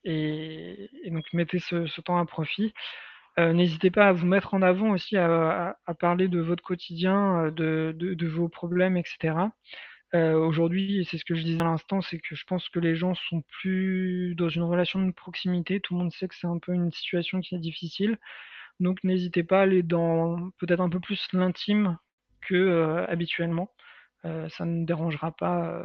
Et donc, mettez ce temps à profit. N'hésitez pas à vous mettre en avant aussi, à parler de votre quotidien, de vos problèmes, etc. Aujourd'hui, et c'est ce que je disais à l'instant, c'est que je pense que les gens sont plus dans une relation de proximité. Tout le monde sait que c'est un peu une situation qui est difficile. Donc n'hésitez pas à aller dans peut-être un peu plus l'intime que habituellement. Ça ne dérangera pas.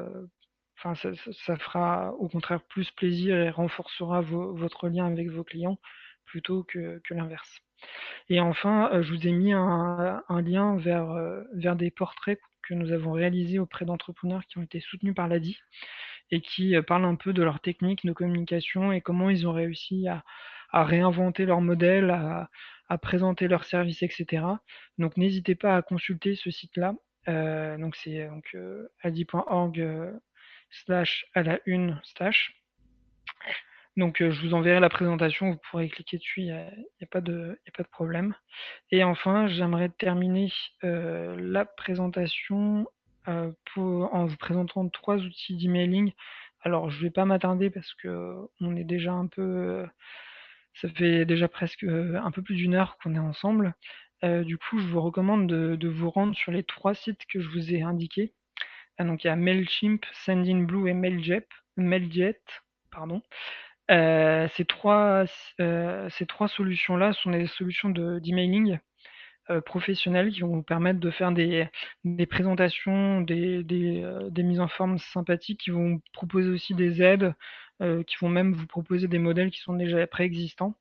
Enfin, ça fera au contraire plus plaisir et renforcera votre lien avec vos clients plutôt que l'inverse. Et enfin, je vous ai mis un lien vers des portraits que nous avons réalisés auprès d'entrepreneurs qui ont été soutenus par l'ADI et qui parlent un peu de leurs techniques de communication et comment ils ont réussi à réinventer leur modèle, à présenter leurs services, etc. Donc n'hésitez pas à consulter ce site-là. Donc c'est adi.org slash à la une slash. Donc je vous enverrai la présentation, vous pourrez cliquer dessus, il n'y a pas de problème. Et enfin, j'aimerais terminer la présentation en vous présentant 3 outils d'emailing. Alors, je ne vais pas m'attarder parce que on est déjà un peu, ça fait déjà presque un peu plus d'une heure qu'on est ensemble. Du coup, je vous recommande de vous rendre sur les 3 sites que je vous ai indiqués. Donc, il y a Mailchimp, Sendinblue et Mailjet, pardon. Ces trois solutions-là sont des solutions d'emailing professionnels qui vont vous permettre de faire des présentations, des mises en forme sympathiques, qui vont proposer aussi des aides, qui vont même vous proposer des modèles qui sont déjà préexistants.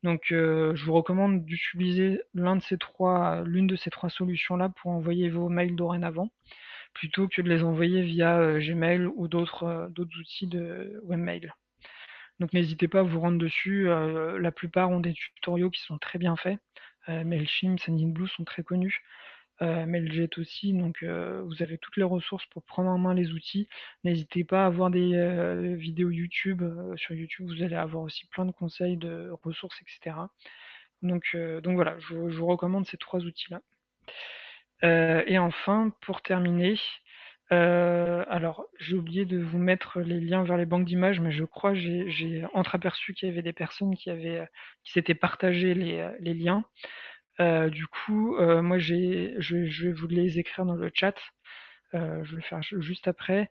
Donc, je vous recommande d'utiliser l'une de ces trois solutions-là pour envoyer vos mails dorénavant, plutôt que de les envoyer via Gmail ou d'autres outils de webmail. Donc n'hésitez pas à vous rendre dessus. La plupart ont des tutoriaux qui sont très bien faits. Mailchimp, Sendinblue sont très connus. Mailjet aussi. Donc vous avez toutes les ressources pour prendre en main les outils. N'hésitez pas à voir des vidéos YouTube. Sur YouTube, vous allez avoir aussi plein de conseils, de ressources, etc. Donc voilà, je vous recommande ces trois outils-là. Et enfin, pour terminer, alors j'ai oublié de vous mettre les liens vers les banques d'images, mais je crois j'ai entreaperçu qu'il y avait des personnes qui s'étaient partagées les liens. Du coup, moi je vais vous les écrire dans le chat. Je vais le faire juste après.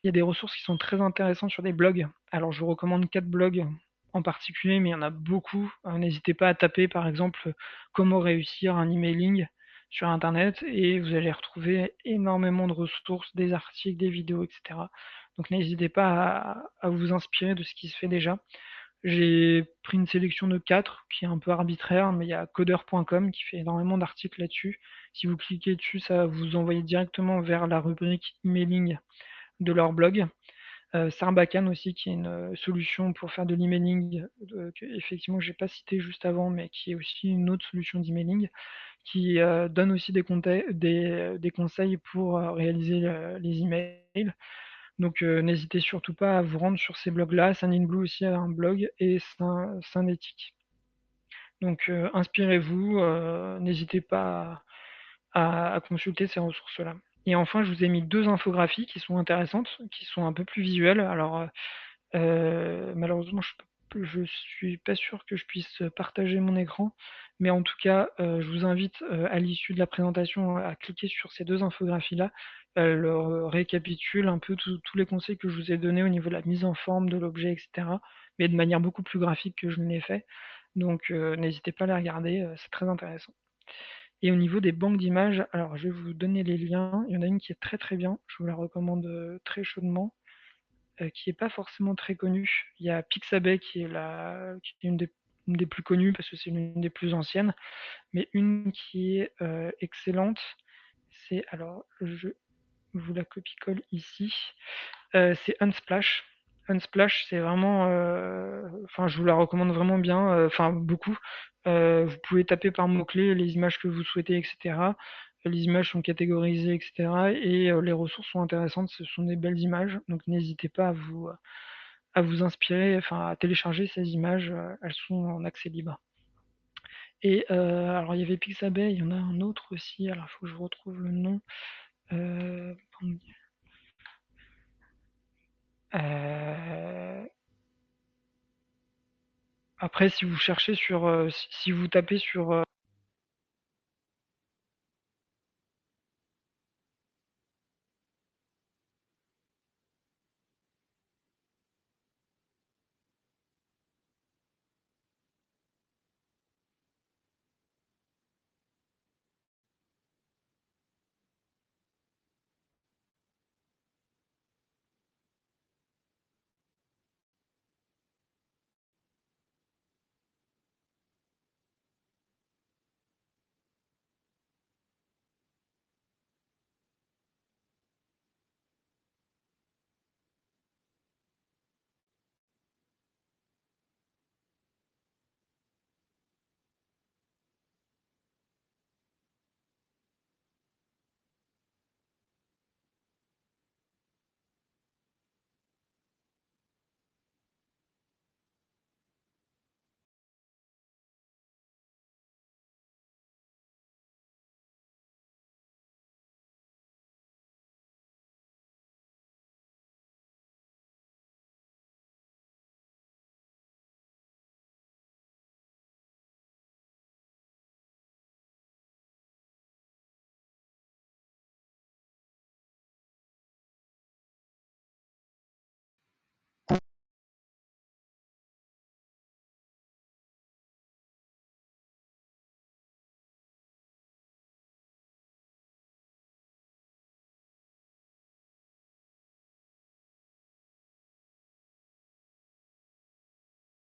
Il y a des ressources qui sont très intéressantes sur des blogs. Alors je vous recommande 4 blogs en particulier, mais il y en a beaucoup. N'hésitez pas à taper par exemple comment réussir un emailing sur internet et vous allez retrouver énormément de ressources, des articles, des vidéos, etc. Donc n'hésitez pas à vous inspirer de ce qui se fait déjà. J'ai pris une sélection de 4 qui est un peu arbitraire, mais il y a coder.com qui fait énormément d'articles là-dessus. Si vous cliquez dessus, ça va vous envoyer directement vers la rubrique emailing de leur blog. Sarbacane aussi, qui est une solution pour faire de l'emailing, que effectivement j'ai pas cité juste avant, mais qui est aussi une autre solution d'emailing, qui donne aussi des conseils pour réaliser les emails. Donc n'hésitez surtout pas à vous rendre sur ces blogs-là. Sendinblue aussi a un blog et Synétique. Donc inspirez-vous, n'hésitez pas à consulter ces ressources-là. Et enfin, je vous ai mis 2 infographies qui sont intéressantes, qui sont un peu plus visuelles. Alors, malheureusement, je suis pas sûr que je puisse partager mon écran, mais en tout cas, je vous invite, à l'issue de la présentation, à cliquer sur ces 2 infographies-là. Elles récapitulent un peu tous les conseils que je vous ai donnés au niveau de la mise en forme de l'objet, et cetera, mais de manière beaucoup plus graphique que je ne l'ai fait. Donc, n'hésitez pas à les regarder, c'est très intéressant. Et au niveau des banques d'images, alors je vais vous donner les liens. Il y en a une qui est très très bien, je vous la recommande très chaudement, qui n'est pas forcément très connue. Il y a Pixabay qui est une des plus connues parce que c'est l'une des plus anciennes, mais une qui est excellente, c'est, alors je vous la copie-colle ici, c'est Unsplash. Unsplash, c'est vraiment, enfin, je vous la recommande vraiment bien, enfin beaucoup. Vous pouvez taper par mots-clés les images que vous souhaitez, etc. Les images sont catégorisées, etc. Et les ressources sont intéressantes, ce sont des belles images, donc n'hésitez pas à vous inspirer, enfin à télécharger ces images, elles sont en accès libre. Et alors il y avait Pixabay, il y en a un autre aussi, alors il faut que je retrouve le nom. Euh, après, si vous cherchez sur, si vous tapez sur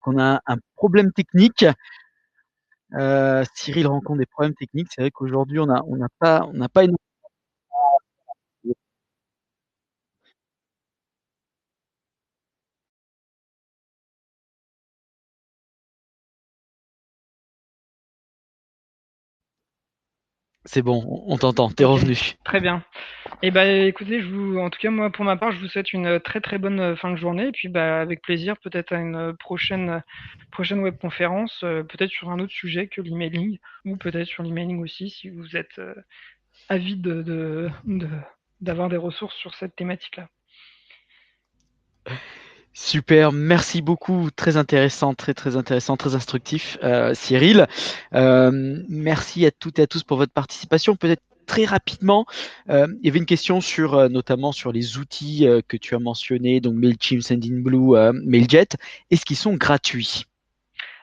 On a un problème technique. Cyril rencontre des problèmes techniques. C'est vrai qu'aujourd'hui, on n'a pas une. C'est bon, on t'entend, t'es OK, revenu. très bien. Et bah, écoutez, en tout cas, moi, pour ma part, je vous souhaite une très très bonne fin de journée. Et puis, bah, avec plaisir, peut-être à une prochaine webconférence, peut-être sur un autre sujet que l'emailing, ou peut-être sur l'emailing aussi, si vous êtes avide d'avoir des ressources sur cette thématique-là. Super, merci beaucoup, très intéressant, très très intéressant, très instructif, Cyril. Merci à toutes et à tous pour votre participation. Peut-être très rapidement, il y avait une question sur notamment sur les outils que tu as mentionnés, donc Mailchimp, Sendinblue, Mailjet. Est-ce qu'ils sont gratuits?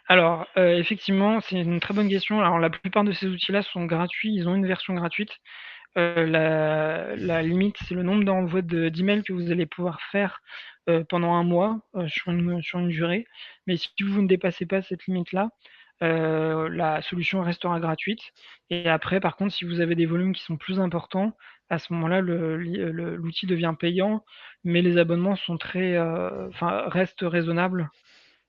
Alors, effectivement, c'est une très bonne question. Alors, la plupart de ces outils-là sont gratuits, ils ont une version gratuite. La limite, c'est le nombre d'envois d'emails que vous allez pouvoir faire pendant un mois sur une durée. Mais si vous ne dépassez pas cette limite-là, la solution restera gratuite. Et après, par contre, si vous avez des volumes qui sont plus importants, à ce moment-là, l'outil devient payant, mais les abonnements sont restent raisonnables.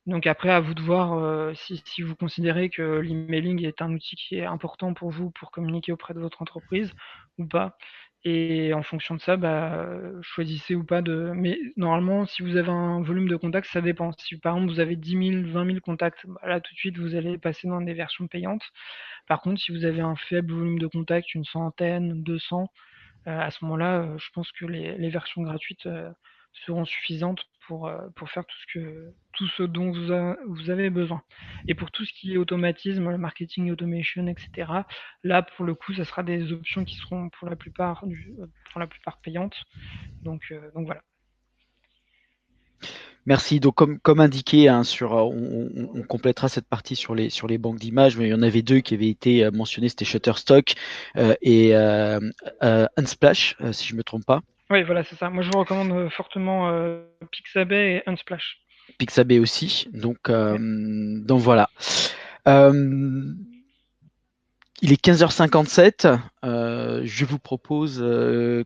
Donc après, à vous de voir si vous considérez que l'emailing est un outil qui est important pour vous pour communiquer auprès de votre entreprise ou pas. Et en fonction de ça, bah, choisissez ou pas de. Mais normalement, si vous avez un volume de contacts, ça dépend. Si par exemple vous avez 10 000, 20 000 contacts, bah, là tout de suite vous allez passer dans des versions payantes. Par contre, si vous avez un faible volume de contacts, une centaine, 200, à ce moment-là, je pense que les versions gratuites seront suffisantes pour faire tout ce dont vous avez besoin. Et pour tout ce qui est automatisme, le marketing automation, etc., là, pour le coup, ça sera des options qui seront pour la plupart payantes. Donc voilà. Merci. Donc, comme indiqué, hein, on complétera cette partie sur les banques d'images, mais il y en avait deux qui avaient été mentionnés, c'était Shutterstock et Unsplash, si je ne me trompe pas. Oui, voilà, c'est ça. Moi, je vous recommande fortement Pixabay et Unsplash. Pixabay aussi. Ouais. Donc voilà. Euh, Il est 15h57. Je vous propose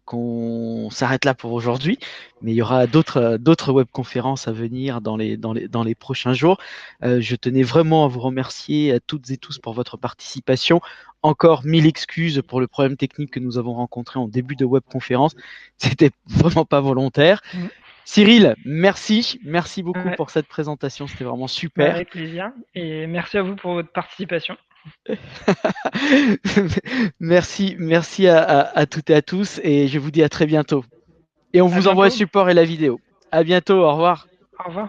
qu'on s'arrête là pour aujourd'hui, mais il y aura d'autres webconférences à venir dans les prochains jours. Je tenais vraiment à vous remercier à toutes et tous pour votre participation. Encore mille excuses pour le problème technique que nous avons rencontré en début de webconférence. C'était vraiment pas volontaire. Mm. Cyril, merci beaucoup Ouais, pour cette présentation, c'était vraiment bah, super. avec plaisir et merci à vous pour votre participation. Merci à toutes et à tous et je vous dis à très bientôt. Et on À vous envoie le bientôt. support et la vidéo. À bientôt, au revoir. Au revoir.